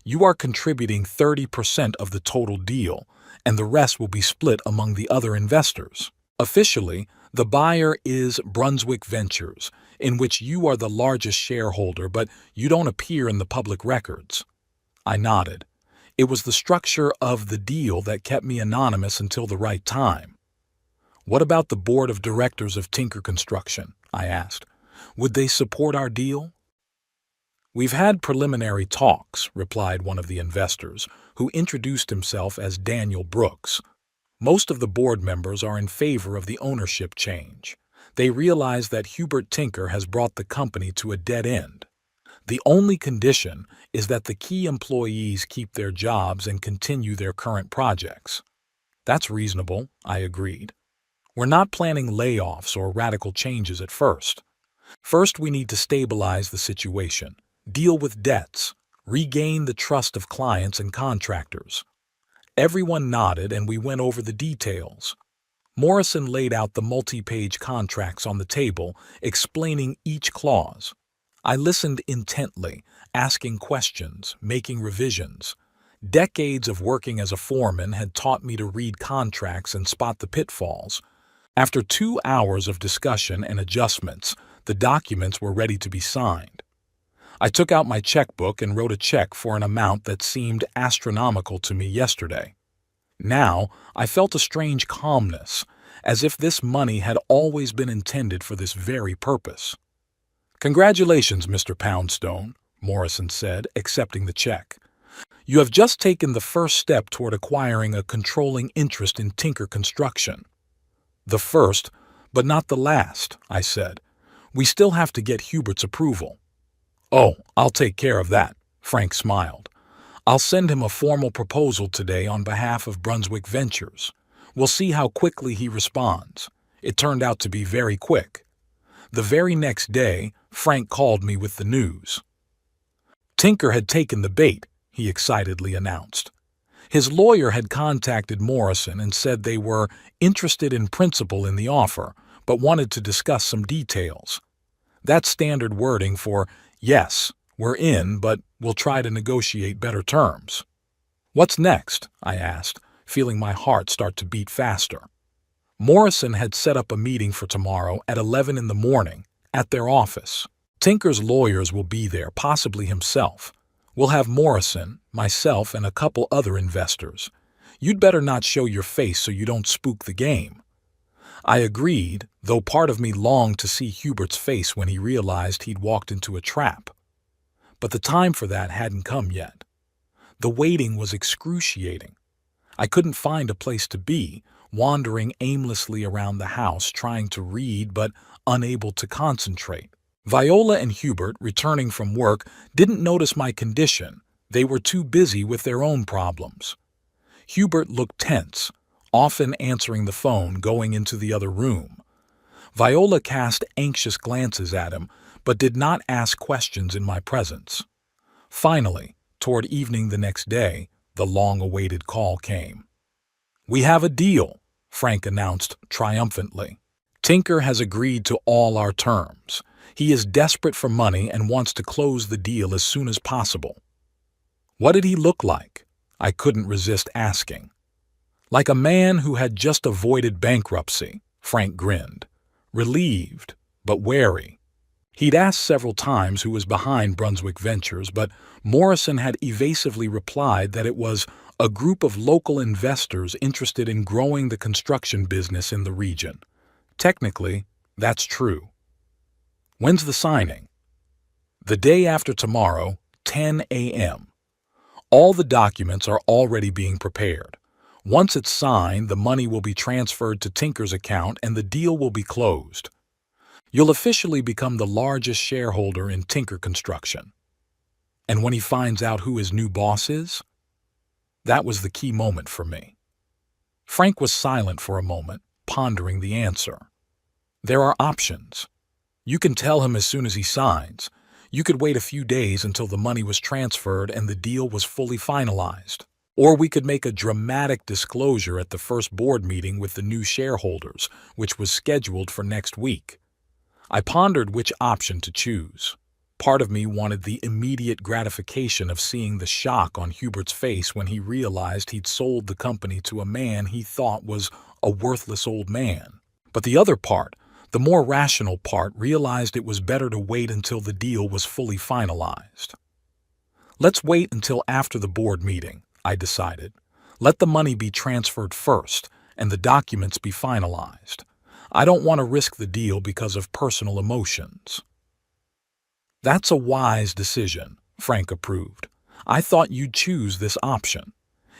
You are contributing 30% of the total deal, and the rest will be split among the other investors. Officially, the buyer is Brunswick Ventures, in which you are the largest shareholder, but you don't appear in the public records." I nodded. It was the structure of the deal that kept me anonymous until the right time. "What about the board of directors of Tinker Construction?" I asked. "Would they support our deal?" "We've had preliminary talks," replied one of the investors, who introduced himself as Daniel Brooks. "Most of the board members are in favor of the ownership change. They realize that Hubert Tinker has brought the company to a dead end. The only condition is that the key employees keep their jobs and continue their current projects." "That's reasonable," I agreed. "We're not planning layoffs or radical changes at first. First, we need to stabilize the situation, deal with debts, regain the trust of clients and contractors." Everyone nodded and we went over the details. Morrison laid out the multi-page contracts on the table, explaining each clause. I listened intently, asking questions, making revisions. Decades of working as a foreman had taught me to read contracts and spot the pitfalls. After 2 hours of discussion and adjustments, the documents were ready to be signed. I took out my checkbook and wrote a check for an amount that seemed astronomical to me yesterday. Now, I felt a strange calmness, as if this money had always been intended for this very purpose. "Congratulations, Mr. Poundstone," Morrison said, accepting the check. "You have just taken the first step toward acquiring a controlling interest in Tinker Construction." "The first, but not the last," I said. "We still have to get Hubert's approval." "Oh, I'll take care of that," Frank smiled. "I'll send him a formal proposal today on behalf of Brunswick Ventures. We'll see how quickly he responds." It turned out to be very quick. The very next day, Frank called me with the news. Tinker had taken the bait, he excitedly announced. His lawyer had contacted Morrison and said they were interested in principle in the offer, but wanted to discuss some details. That's standard wording for, "Yes, we're in, but we'll try to negotiate better terms." "What's next?" I asked, feeling my heart start to beat faster. Morrison had set up a meeting for tomorrow at 11 in the morning at their office. Tinker's lawyers will be there, possibly himself. We'll have Morrison, myself, and a couple other investors. You'd better not show your face so you don't spook the game. I agreed, though part of me longed to see Hubert's face when he realized he'd walked into a trap. But the time for that hadn't come yet. The waiting was excruciating. I couldn't find a place to be, wandering aimlessly around the house trying to read but unable to concentrate. Viola and Hubert, returning from work, didn't notice my condition. They were too busy with their own problems. Hubert looked tense, often answering the phone, going into the other room. Viola cast anxious glances at him, but did not ask questions in my presence. Finally, toward evening the next day, the long-awaited call came. "We have a deal," Frank announced triumphantly. "Tinker has agreed to all our terms. He is desperate for money and wants to close the deal as soon as possible." "What did he look like?" I couldn't resist asking. Like a man who had just avoided bankruptcy, Frank grinned, relieved, but wary. He'd asked several times who was behind Brunswick Ventures, but Morrison had evasively replied that it was a group of local investors interested in growing the construction business in the region. Technically, that's true. When's the signing? The day after tomorrow, 10 a.m. All the documents are already being prepared. Once it's signed, the money will be transferred to Tinker's account and the deal will be closed. You'll officially become the largest shareholder in Tinker Construction. And when he finds out who his new boss is? That was the key moment for me. Frank was silent for a moment, pondering the answer. There are options. You can tell him as soon as he signs. You could wait a few days until the money was transferred and the deal was fully finalized. Or we could make a dramatic disclosure at the first board meeting with the new shareholders, which was scheduled for next week. I pondered which option to choose. Part of me wanted the immediate gratification of seeing the shock on Hubert's face when he realized he'd sold the company to a man he thought was a worthless old man. But the other part, the more rational part, realized it was better to wait until the deal was fully finalized. Let's wait until after the board meeting, I decided. Let the money be transferred first and the documents be finalized. I don't want to risk the deal because of personal emotions. That's a wise decision, Frank approved. I thought you'd choose this option.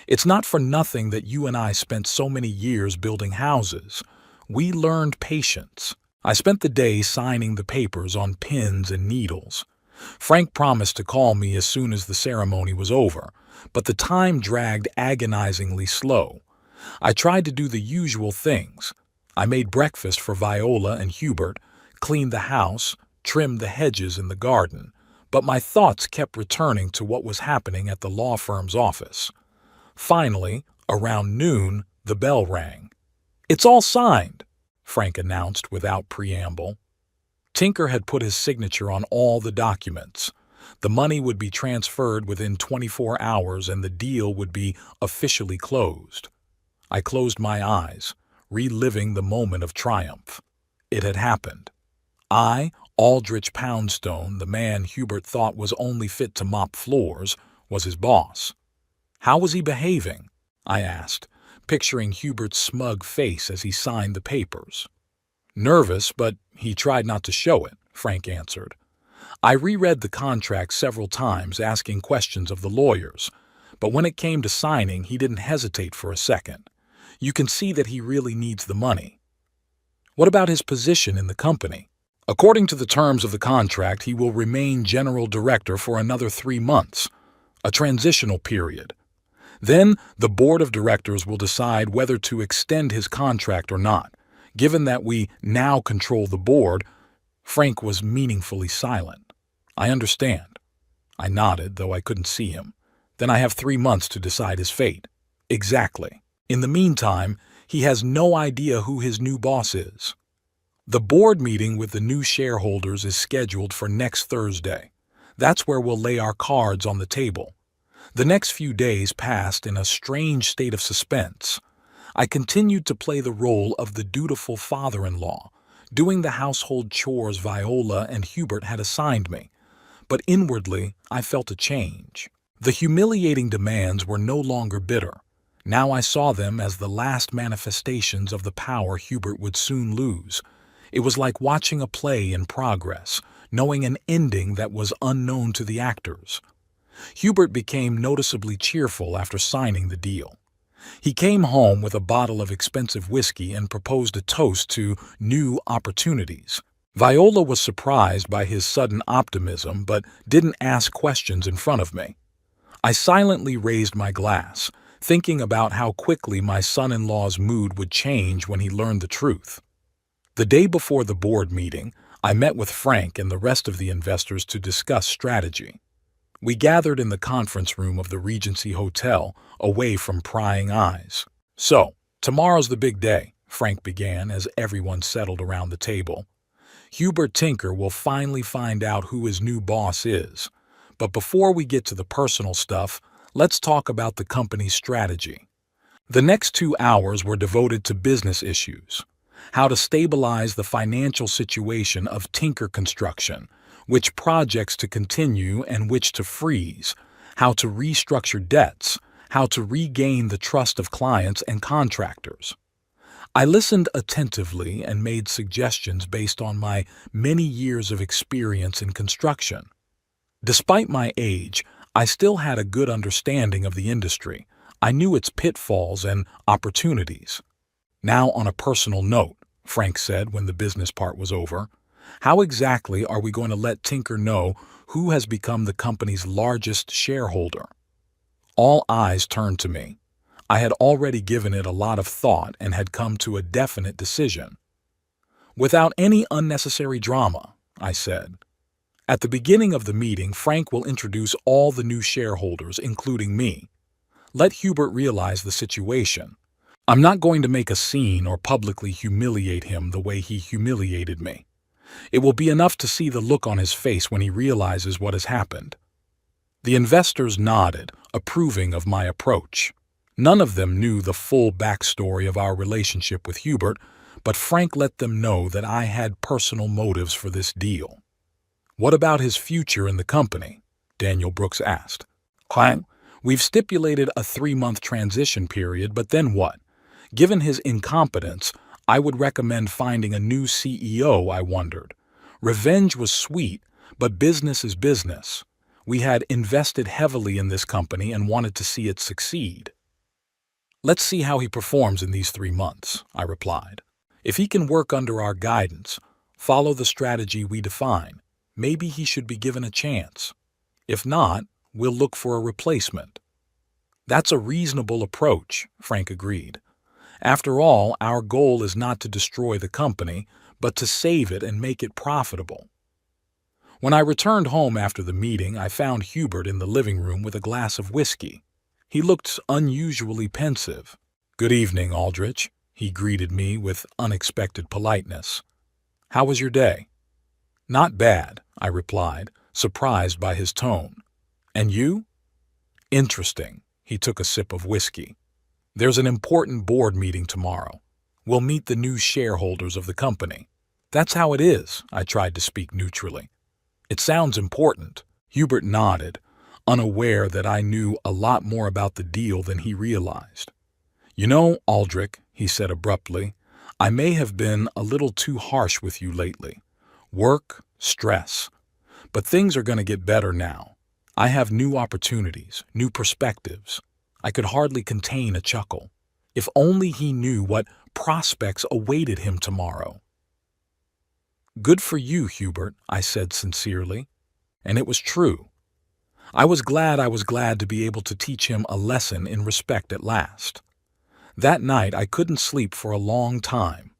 It's not for nothing that you and I spent so many years building houses. We learned patience. I spent the day signing the papers on pins and needles. Frank promised to call me as soon as the ceremony was over, but the time dragged agonizingly slow. I tried to do the usual things. I made breakfast for Viola and Hubert, cleaned the house, trimmed the hedges in the garden, but my thoughts kept returning to what was happening at the law firm's office. Finally, around noon, the bell rang. "It's all signed," Frank announced without preamble. Tinker had put his signature on all the documents. The money would be transferred within 24 hours and the deal would be officially closed. I closed my eyes, reliving the moment of triumph. It had happened. I, Aldrich Poundstone, the man Hubert thought was only fit to mop floors, was his boss. How was he behaving? I asked, picturing Hubert's smug face as he signed the papers. Nervous, but he tried not to show it, Frank answered. I reread the contract several times, asking questions of the lawyers, but when it came to signing, he didn't hesitate for a second. You can see that he really needs the money. What about his position in the company? According to the terms of the contract, he will remain general director for another 3 months, a transitional period. Then the board of directors will decide whether to extend his contract or not. Given that we now control the board, Frank was meaningfully silent. I understand. I nodded, though I couldn't see him. Then I have 3 months to decide his fate. Exactly. In the meantime, he has no idea who his new boss is. The board meeting with the new shareholders is scheduled for next Thursday. That's where we'll lay our cards on the table. The next few days passed in a strange state of suspense. I continued to play the role of the dutiful father-in-law, doing the household chores Viola and Hubert had assigned me. But inwardly, I felt a change. The humiliating demands were no longer bitter. Now I saw them as the last manifestations of the power Hubert would soon lose. It was like watching a play in progress, knowing an ending that was unknown to the actors. Hubert became noticeably cheerful after signing the deal. He came home with a bottle of expensive whiskey and proposed a toast to new opportunities. Viola was surprised by his sudden optimism but didn't ask questions in front of me. I silently raised my glass, thinking about how quickly my son-in-law's mood would change when he learned the truth. The day before the board meeting, I met with Frank and the rest of the investors to discuss strategy. We gathered in the conference room of the Regency Hotel, away from prying eyes. "So, tomorrow's the big day," Frank began as everyone settled around the table. "Hubert Tinker will finally find out who his new boss is. But before we get to the personal stuff, let's talk about the company's strategy. The next 2 hours were devoted to business issues, how to stabilize the financial situation of Tinker Construction, which projects to continue and which to freeze, how to restructure debts, how to regain the trust of clients and contractors. I listened attentively and made suggestions based on my many years of experience in construction. Despite my age, I still had a good understanding of the industry. I knew its pitfalls and opportunities. Now, on a personal note, Frank said when the business part was over, how exactly are we going to let Tinker know who has become the company's largest shareholder? All eyes turned to me. I had already given it a lot of thought and had come to a definite decision. Without any unnecessary drama, I said. At the beginning of the meeting, Frank will introduce all the new shareholders, including me. Let Hubert realize the situation. I'm not going to make a scene or publicly humiliate him the way he humiliated me. It will be enough to see the look on his face when he realizes what has happened. The investors nodded, approving of my approach. None of them knew the full backstory of our relationship with Hubert, but Frank let them know that I had personal motives for this deal. What about his future in the company? Daniel Brooks asked. We've stipulated a 3-month transition period, but then what? Given his incompetence, I would recommend finding a new CEO, I wondered. Revenge was sweet, but business is business. We had invested heavily in this company and wanted to see it succeed. Let's see how he performs in these 3 months, I replied. If he can work under our guidance, follow the strategy we define, maybe he should be given a chance. If not, we'll look for a replacement. That's a reasonable approach, Frank agreed. After all, our goal is not to destroy the company, but to save it and make it profitable. When I returned home after the meeting, I found Hubert in the living room with a glass of whiskey. He looked unusually pensive. "Good evening, Aldrich," he greeted me with unexpected politeness. "How was your day?" "Not bad," I replied, surprised by his tone. "And you?" "Interesting." He took a sip of whiskey. "There's an important board meeting tomorrow. We'll meet the new shareholders of the company." "That's how it is," I tried to speak neutrally. "It sounds important." Hubert nodded, unaware that I knew a lot more about the deal than he realized. "You know, Aldrich," he said abruptly, "I may have been a little too harsh with you lately. Work, stress. But things are going to get better now. I have new opportunities, new perspectives." I could hardly contain a chuckle. If only he knew what prospects awaited him tomorrow. "Good for you, Hubert," I said sincerely. And it was true. I was glad to be able to teach him a lesson in respect at last. That night I couldn't sleep for a long time.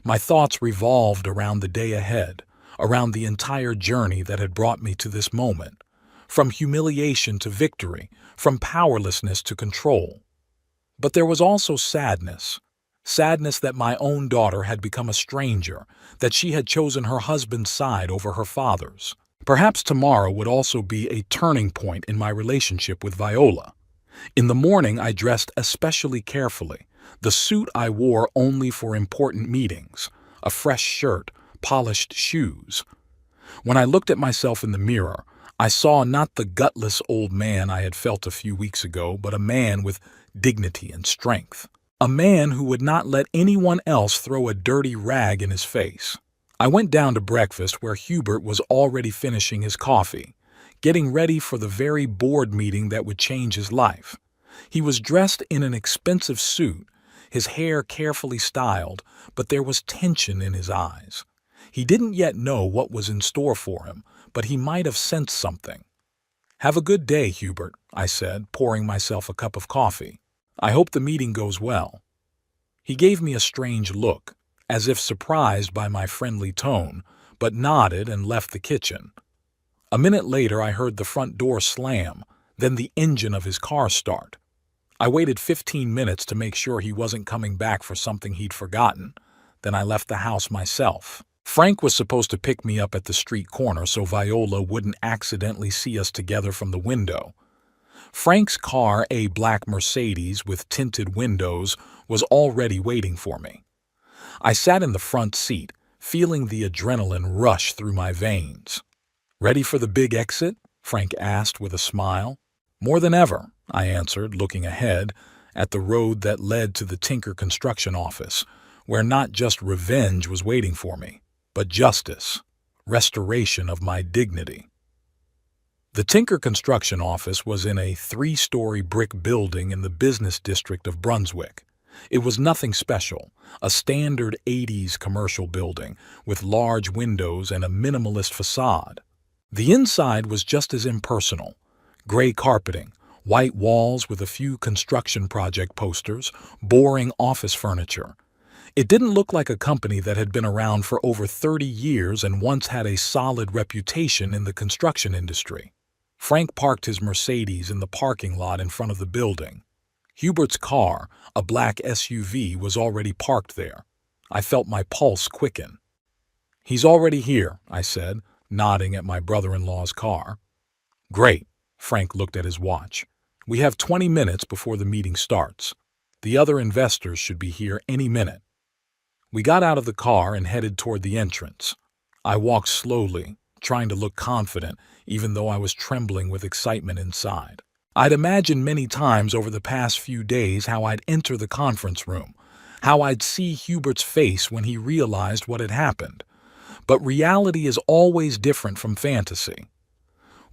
My thoughts revolved around the day ahead, around the entire journey that had brought me to this moment, from humiliation to victory, from powerlessness to control. But there was also sadness that my own daughter had become a stranger, that she had chosen her husband's side over her father's. Perhaps tomorrow would also be a turning point in my relationship with Viola. In the morning I dressed especially carefully, the suit I wore only for important meetings, a fresh shirt, polished shoes. When I looked at myself in the mirror, I saw not the gutless old man I had felt a few weeks ago, but a man with dignity and strength. A man who would not let anyone else throw a dirty rag in his face. I went down to breakfast where Hubert was already finishing his coffee, getting ready for the very board meeting that would change his life. He was dressed in an expensive suit, his hair carefully styled, but there was tension in his eyes. He didn't yet know what was in store for him, but he might have sensed something. "Have a good day, Hubert," I said, pouring myself a cup of coffee. "I hope the meeting goes well." He gave me a strange look, as if surprised by my friendly tone, but nodded and left the kitchen. A minute later I heard the front door slam, then the engine of his car start. I waited 15 minutes to make sure he wasn't coming back for something he'd forgotten. Then I left the house myself. Frank was supposed to pick me up at the street corner so Viola wouldn't accidentally see us together from the window. Frank's car, a black Mercedes with tinted windows, was already waiting for me. I sat in the front seat, feeling the adrenaline rush through my veins. "Ready for the big exit?" Frank asked with a smile. "More than ever," I answered, looking ahead at the road that led to the Tinker construction office, where not just revenge was waiting for me, but justice, restoration of my dignity. The Tinker construction office was in a 3-story brick building in the business district of Brunswick. It was nothing special, a standard 80s commercial building with large windows and a minimalist facade. The inside was just as impersonal: gray carpeting, white walls with a few construction project posters, boring office furniture. It didn't look like a company that had been around for over 30 years and once had a solid reputation in the construction industry. Frank parked his Mercedes in the parking lot in front of the building. Hubert's car, a black SUV, was already parked there. I felt my pulse quicken. "He's already here," I said, nodding at my brother-in-law's car. "Great." Frank looked at his watch. "We have 20 minutes before the meeting starts. The other investors should be here any minute." We got out of the car and headed toward the entrance. I walked slowly, trying to look confident, even though I was trembling with excitement inside. I'd imagined many times over the past few days how I'd enter the conference room, how I'd see Hubert's face when he realized what had happened. But reality is always different from fantasy.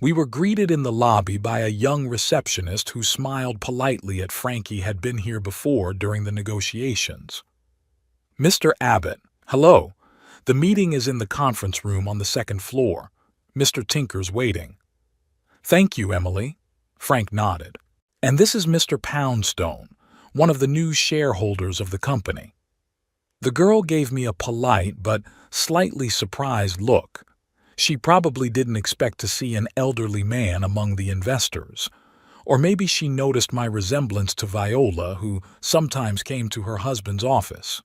We were greeted in the lobby by a young receptionist who smiled politely at Frankie had been here before during the negotiations. "Mr. Abbott, hello. The meeting is in the conference room on the second floor. Mr. Tinker's waiting." "Thank you, Emily." Frank nodded. "And this is Mr. Poundstone, one of the new shareholders of the company." The girl gave me a polite but slightly surprised look. She probably didn't expect to see an elderly man among the investors. Or maybe she noticed my resemblance to Viola, who sometimes came to her husband's office.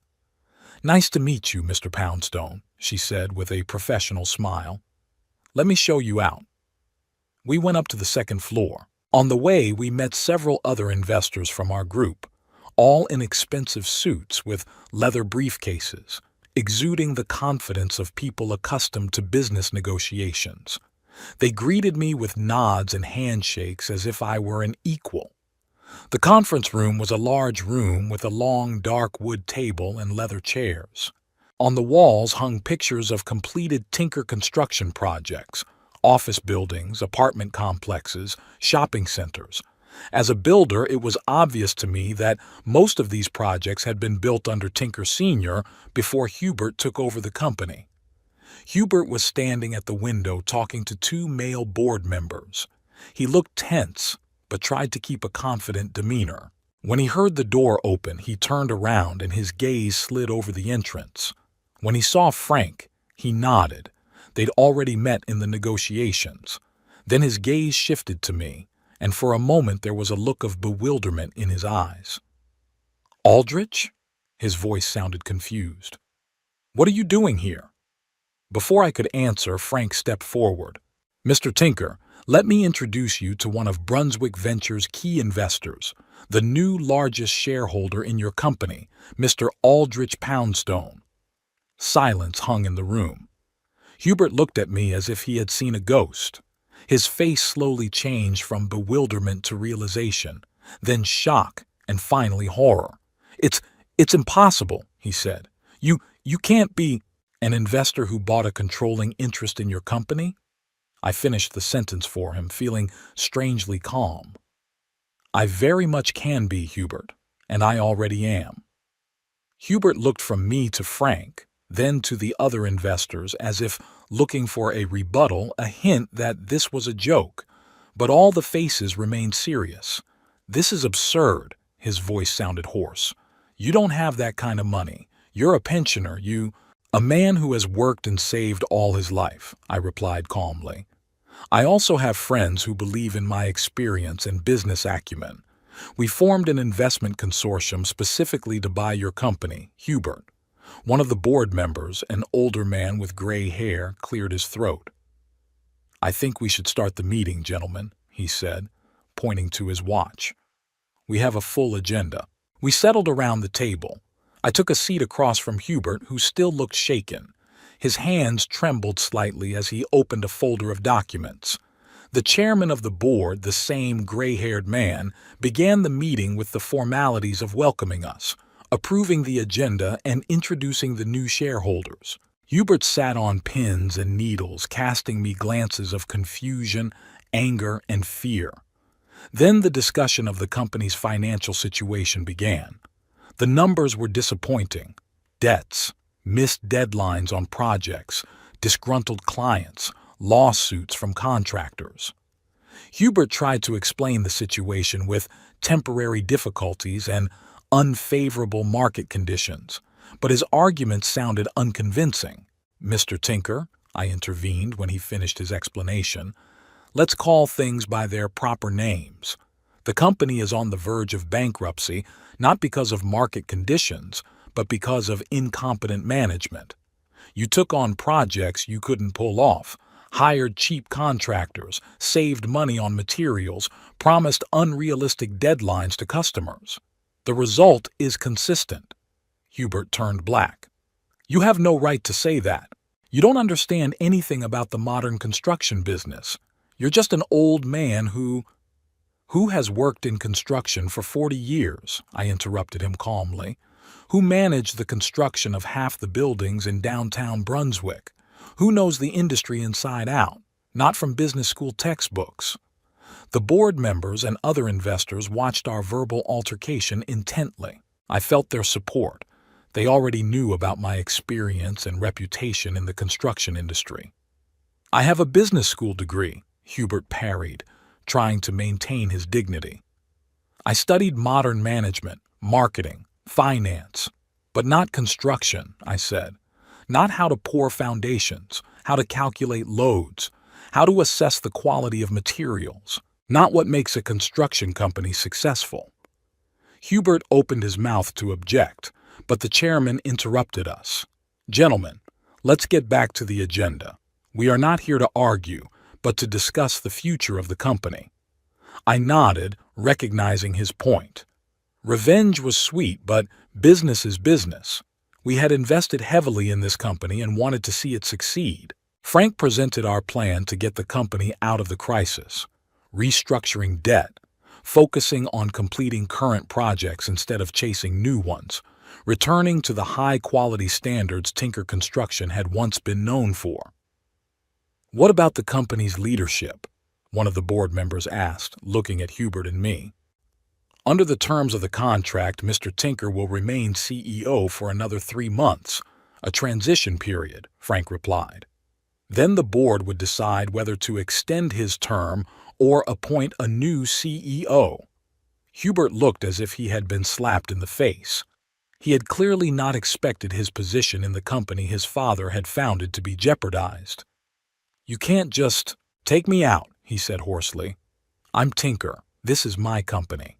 "Nice to meet you, Mr. Poundstone," she said with a professional smile. "Let me show you out." We went up to the second floor. On the way, we met several other investors from our group, all in expensive suits with leather briefcases, exuding the confidence of people accustomed to business negotiations. They greeted me with nods and handshakes as if I were an equal. The conference room was a large room with a long, dark wood table and leather chairs. On the walls hung pictures of completed Tinker construction projects, office buildings, apartment complexes, shopping centers. As a builder, it was obvious to me that most of these projects had been built under Tinker Sr. before Hubert took over the company. Hubert was standing at the window talking to 2 male board members. He looked tense, but tried to keep a confident demeanor. When he heard the door open, he turned around and his gaze slid over the entrance. When he saw Frank, he nodded. They'd already met in the negotiations. Then his gaze shifted to me, and for a moment there was a look of bewilderment in his eyes. "Aldrich?" His voice sounded confused. "What are you doing here?" Before I could answer, Frank stepped forward. "Mr. Tinker, let me introduce you to one of Brunswick Ventures' key investors, the new largest shareholder in your company, Mr. Aldrich Poundstone." Silence hung in the room. Hubert looked at me as if he had seen a ghost. His face slowly changed from bewilderment to realization, then shock, and finally horror. It's impossible," he said. You can't be an investor who bought a controlling interest in your company?" I finished the sentence for him, feeling strangely calm. "I very much can be, Hubert, and I already am." Hubert looked from me to Frank, then to the other investors as if looking for a rebuttal, a hint that this was a joke, but all the faces remained serious. "This is absurd," his voice sounded hoarse. "You don't have that kind of money. You're a pensioner, "A man who has worked and saved all his life," I replied calmly. "I also have friends who believe in my experience and business acumen. We formed an investment consortium specifically to buy your company, Hubert." One of the board members, an older man with gray hair, cleared his throat. "I think we should start the meeting, gentlemen," he said, pointing to his watch. "We have a full agenda." We settled around the table. I took a seat across from Hubert, who still looked shaken. His hands trembled slightly as he opened a folder of documents. The chairman of the board, the same gray-haired man, began the meeting with the formalities of welcoming us, approving the agenda and introducing the new shareholders. Hubert sat on pins and needles, casting me glances of confusion, anger, and fear. Then the discussion of the company's financial situation began. The numbers were disappointing. Debts, missed deadlines on projects, disgruntled clients, lawsuits from contractors. Hubert tried to explain the situation with temporary difficulties and unfavorable market conditions, but his arguments sounded unconvincing. "Mr. Tinker," I intervened when he finished his explanation, "let's call things by their proper names. The company is on the verge of bankruptcy, not because of market conditions, but because of incompetent management. You took on projects you couldn't pull off, hired cheap contractors, saved money on materials, promised unrealistic deadlines to customers. The result is consistent." Hubert turned black. "You have no right to say that. You don't understand anything about the modern construction business. You're just an old man who has worked in construction for 40 years, I interrupted him calmly. Who managed the construction of half the buildings in downtown Brunswick? Who knows the industry inside out, not from business school textbooks?" The board members and other investors watched our verbal altercation intently. I felt their support. They already knew about my experience and reputation in the construction industry. "I have a business school degree," Hubert parried, trying to maintain his dignity. "I studied modern management, marketing, finance, but not construction," I said. "Not how to pour foundations, how to calculate loads, how to assess the quality of materials, not what makes a construction company successful." Hubert opened his mouth to object, but the chairman interrupted us. "Gentlemen, let's get back to the agenda. We are not here to argue, but to discuss the future of the company." I nodded, recognizing his point. Revenge was sweet, but business is business. We had invested heavily in this company and wanted to see it succeed. Frank presented our plan to get the company out of the crisis, restructuring debt, focusing on completing current projects instead of chasing new ones, returning to the high-quality standards Tinker Construction had once been known for. "What about the company's leadership?" one of the board members asked, looking at Hubert and me. "Under the terms of the contract, Mr. Tinker will remain CEO for another 3 months, a transition period," Frank replied. "Then the board would decide whether to extend his term or appoint a new CEO." Hubert looked as if he had been slapped in the face. He had clearly not expected his position in the company his father had founded to be jeopardized. "You can't just take me out," he said hoarsely. "I'm Tinker. This is my company."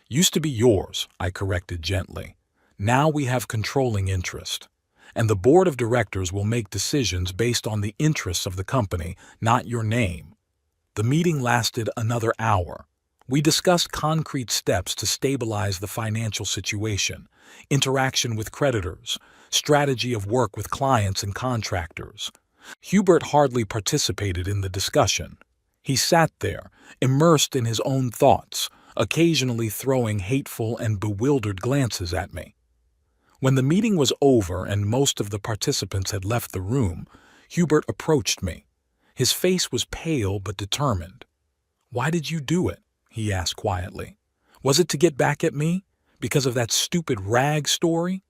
"Used to be yours," I corrected gently. "Now we have controlling interest, and the board of directors will make decisions based on the interests of the company, not your name." The meeting lasted another hour. We discussed concrete steps to stabilize the financial situation, interaction with creditors, strategy of work with clients and contractors. Hubert hardly participated in the discussion. He sat there, immersed in his own thoughts, occasionally throwing hateful and bewildered glances at me. When the meeting was over and most of the participants had left the room, Hubert approached me. His face was pale but determined. "Why did you do it?" he asked quietly. "Was it to get back at me? Because of that stupid rag story?"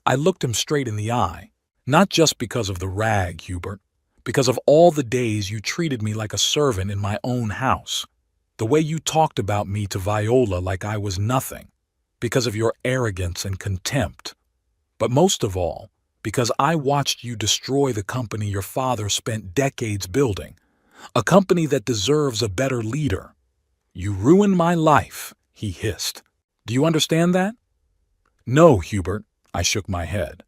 I looked him straight in the eye. "Not just because of the rag, Hubert. Because of all the days you treated me like a servant in my own house. The way you talked about me to Viola like I was nothing. Because of your arrogance and contempt. But most of all, because I watched you destroy the company your father spent decades building. A company that deserves a better leader. You ruined my life," he hissed. "Do you understand that?" "No, Hubert," I shook my head.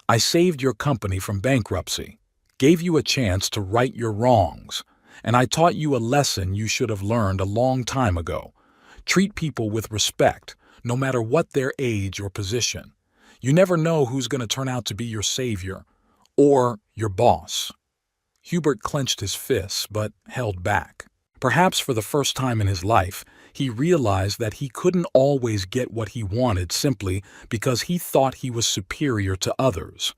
"I saved your company from bankruptcy, gave you a chance to right your wrongs, And I taught you a lesson you should have learned a long time ago. Treat people with respect, no matter what their age or position. You never know who's going to turn out to be your savior or your boss." Hubert clenched his fists but held back. Perhaps for the first time in his life, he realized that he couldn't always get what he wanted simply because he thought he was superior to others.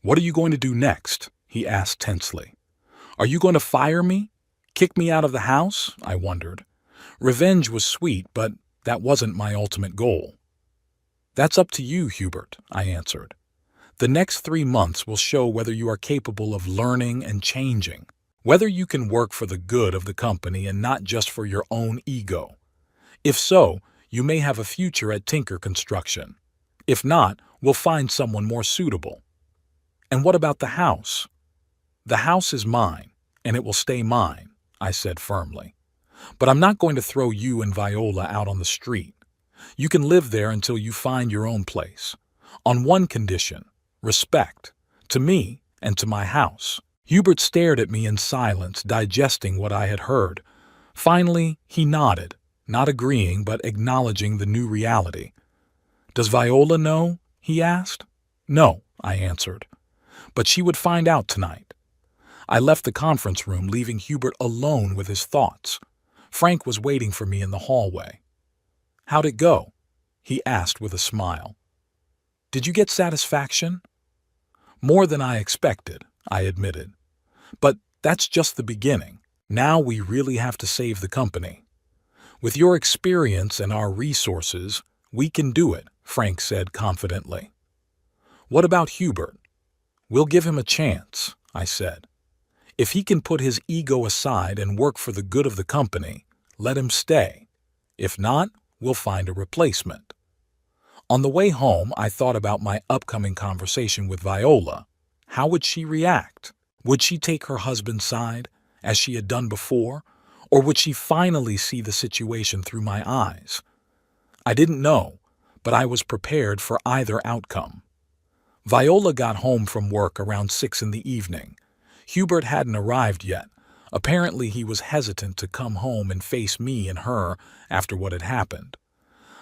"What are you going to do next?" he asked tensely. "Are you going to fire me? Kick me out of the house?" I wondered. Revenge was sweet, but that wasn't my ultimate goal. "That's up to you, Hubert," I answered. "The next 3 months will show whether you are capable of learning and changing, whether you can work for the good of the company and not just for your own ego. If so, you may have a future at Tinker Construction. If not, we'll find someone more suitable." "And what about the house?" "The house is mine, and it will stay mine," I said firmly. "But I'm not going to throw you and Viola out on the street. You can live there until you find your own place. On one condition: respect, to me and to my house." Hubert stared at me in silence, digesting what I had heard. Finally, he nodded, not agreeing but acknowledging the new reality. "Does Viola know?" he asked. "No," I answered. "But she would find out tonight." I left the conference room, leaving Hubert alone with his thoughts. Frank was waiting for me in the hallway. "How'd it go?" he asked with a smile. "Did you get satisfaction?" "More than I expected," I admitted. "But that's just the beginning. Now we really have to save the company." "With your experience and our resources, we can do it," Frank said confidently. "What about Hubert?" "We'll give him a chance," I said. "If he can put his ego aside and work for the good of the company, let him stay. If not, we'll find a replacement." On the way home, I thought about my upcoming conversation with Viola. How would she react? Would she take her husband's side, as she had done before, or would she finally see the situation through my eyes? I didn't know, but I was prepared for either outcome. Viola got home from work around 6 in the evening. Hubert hadn't arrived yet. Apparently he was hesitant to come home and face me and her after what had happened.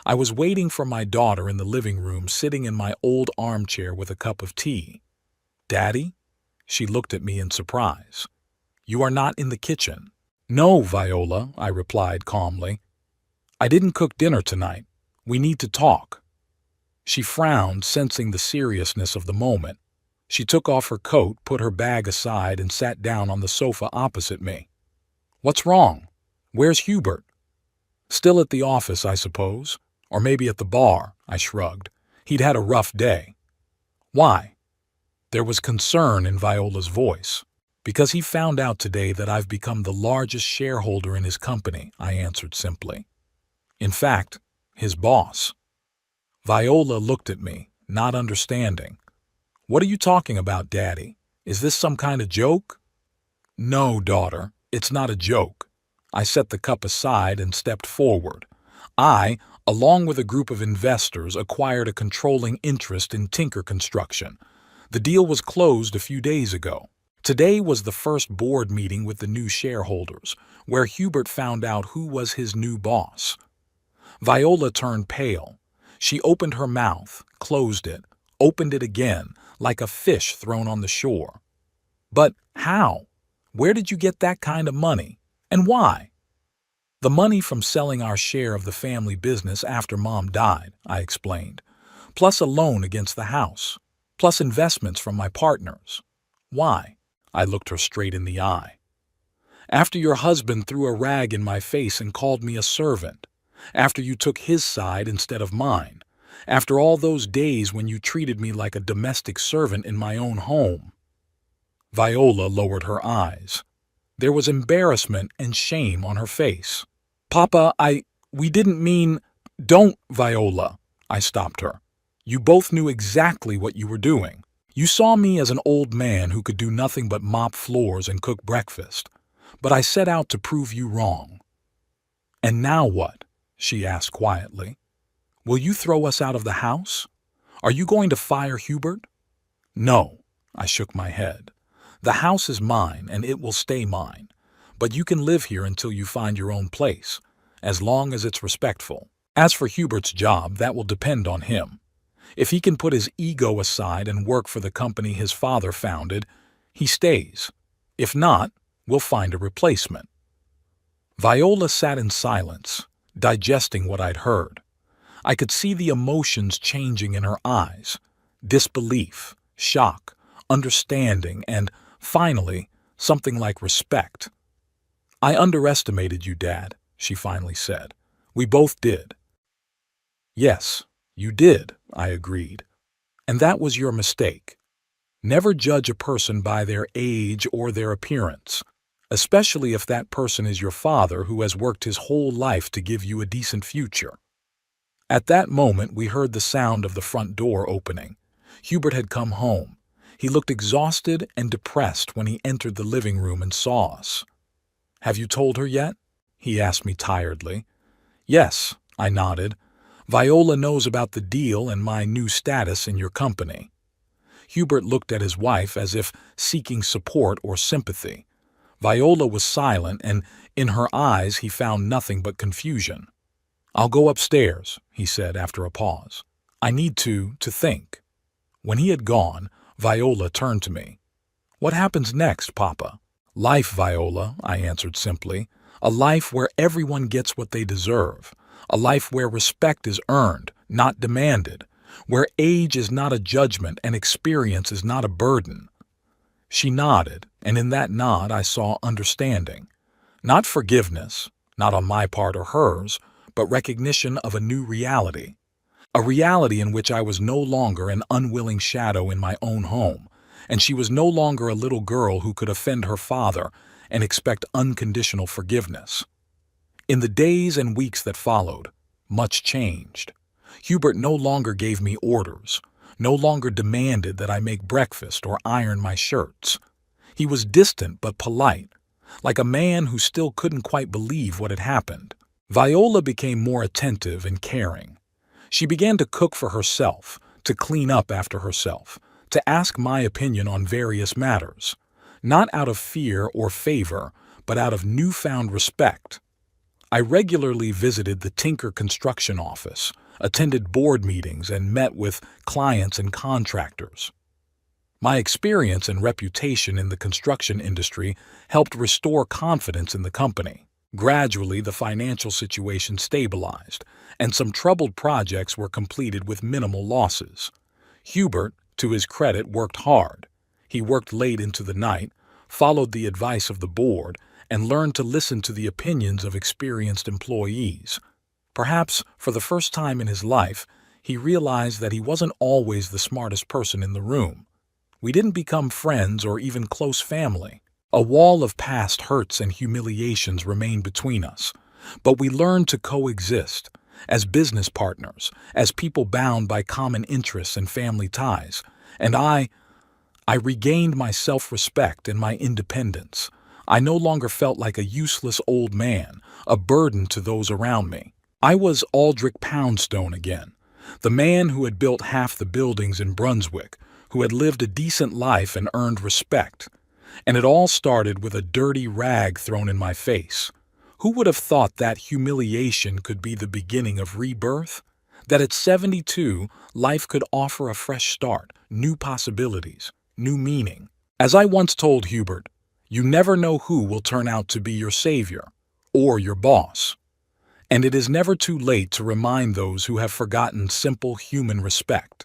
I was waiting for my daughter in the living room, sitting in my old armchair with a cup of tea. "Daddy?" She looked at me in surprise. "You are not in the kitchen." "No, Viola," I replied calmly. "I didn't cook dinner tonight. We need to talk." She frowned, sensing the seriousness of the moment. She took off her coat, put her bag aside, and sat down on the sofa opposite me. "What's wrong? Where's Hubert?" "Still at the office, I suppose. Or maybe at the bar," I shrugged. "He'd had a rough day." "Why?" There was concern in Viola's voice. "Because he found out today that I've become the largest shareholder in his company," I answered simply. "In fact, his boss." Viola looked at me, not understanding. "What are you talking about, Daddy? Is this some kind of joke?" "No, daughter, it's not a joke." I set the cup aside and stepped forward. I, along with a group of investors, acquired a controlling interest in Tinker Construction. The deal was closed a few days ago. Today was the first board meeting with the new shareholders, where Hubert found out who was his new boss. Viola turned pale. She opened her mouth, closed it, opened it again, like a fish thrown on the shore. "But how? Where did you get that kind of money? And why?" "The money from selling our share of the family business after Mom died," I explained, "plus a loan against the house, plus investments from my partners." "Why?" I looked her straight in the eye. "After your husband threw a rag in my face and called me a servant. After you took his side instead of mine. After all those days when you treated me like a domestic servant in my own home." Viola lowered her eyes. There was embarrassment and shame on her face. "Papa, we didn't mean—" "Don't, Viola," I stopped her. "You both knew exactly what you were doing. You saw me as an old man who could do nothing but mop floors and cook breakfast. But I set out to prove you wrong." "And now what?" she asked quietly. "Will you throw us out of the house? Are you going to fire Hubert?" "No," I shook my head. "The house is mine, and it will stay mine. but you can live here until you find your own place, as long as it's respectful. As for Hubert's job, that will depend on him. If he can put his ego aside and work for the company his father founded, he stays. If not, we'll find a replacement." Viola sat in silence, digesting what I'd heard. I could see the emotions changing in her eyes: disbelief, shock, understanding, and, finally, something like respect. "I underestimated you, Dad," she finally said. "We both did." "Yes, you did," I agreed. "And that was your mistake. Never judge a person by their age or their appearance, especially if that person is your father who has worked his whole life to give you a decent future." At that moment, we heard the sound of the front door opening. Hubert had come home. He looked exhausted and depressed when he entered the living room and saw us. "Have you told her yet?" he asked me tiredly. "Yes," I nodded. "Viola knows about the deal and my new status in your company." Hubert looked at his wife as if seeking support or sympathy. Viola was silent, and in her eyes he found nothing but confusion. "I'll go upstairs," he said after a pause. "I need to think." When he had gone, Viola turned to me. "What happens next, Papa?" "Life, Viola," I answered simply. "A life where everyone gets what they deserve. A life where respect is earned, not demanded. Where age is not a judgment and experience is not a burden." She nodded, and in that nod I saw understanding. Not forgiveness, not on my part or hers, but recognition of a new reality. A reality in which I was no longer an unwilling shadow in my own home, and she was no longer a little girl who could offend her father and expect unconditional forgiveness. In the days and weeks that followed, much changed. Hubert no longer gave me orders, no longer demanded that I make breakfast or iron my shirts. He was distant but polite, like a man who still couldn't quite believe what had happened. Viola became more attentive and caring. She began to cook for herself, to clean up after herself, to ask my opinion on various matters, not out of fear or favor, but out of newfound respect. I regularly visited the Tinker construction office, attended board meetings, and met with clients and contractors. My experience and reputation in the construction industry helped restore confidence in the company. Gradually, the financial situation stabilized, and some troubled projects were completed with minimal losses. Hubert, to his credit, worked hard. He worked late into the night, followed the advice of the board, and learned to listen to the opinions of experienced employees. Perhaps, for the first time in his life, he realized that he wasn't always the smartest person in the room. We didn't become friends or even close family. A wall of past hurts and humiliations remained between us, but we learned to coexist, as business partners, as people bound by common interests and family ties, and I regained my self-respect and my independence. I no longer felt like a useless old man, a burden to those around me. I was Aldrich Poundstone again, the man who had built half the buildings in Brunswick, who had lived a decent life and earned respect. And it all started with a dirty rag thrown in my face. Who would have thought that humiliation could be the beginning of rebirth? That at 72, life could offer a fresh start, new possibilities, new meaning. As I once told Hubert, you never know who will turn out to be your savior or your boss. And it is never too late to remind those who have forgotten simple human respect.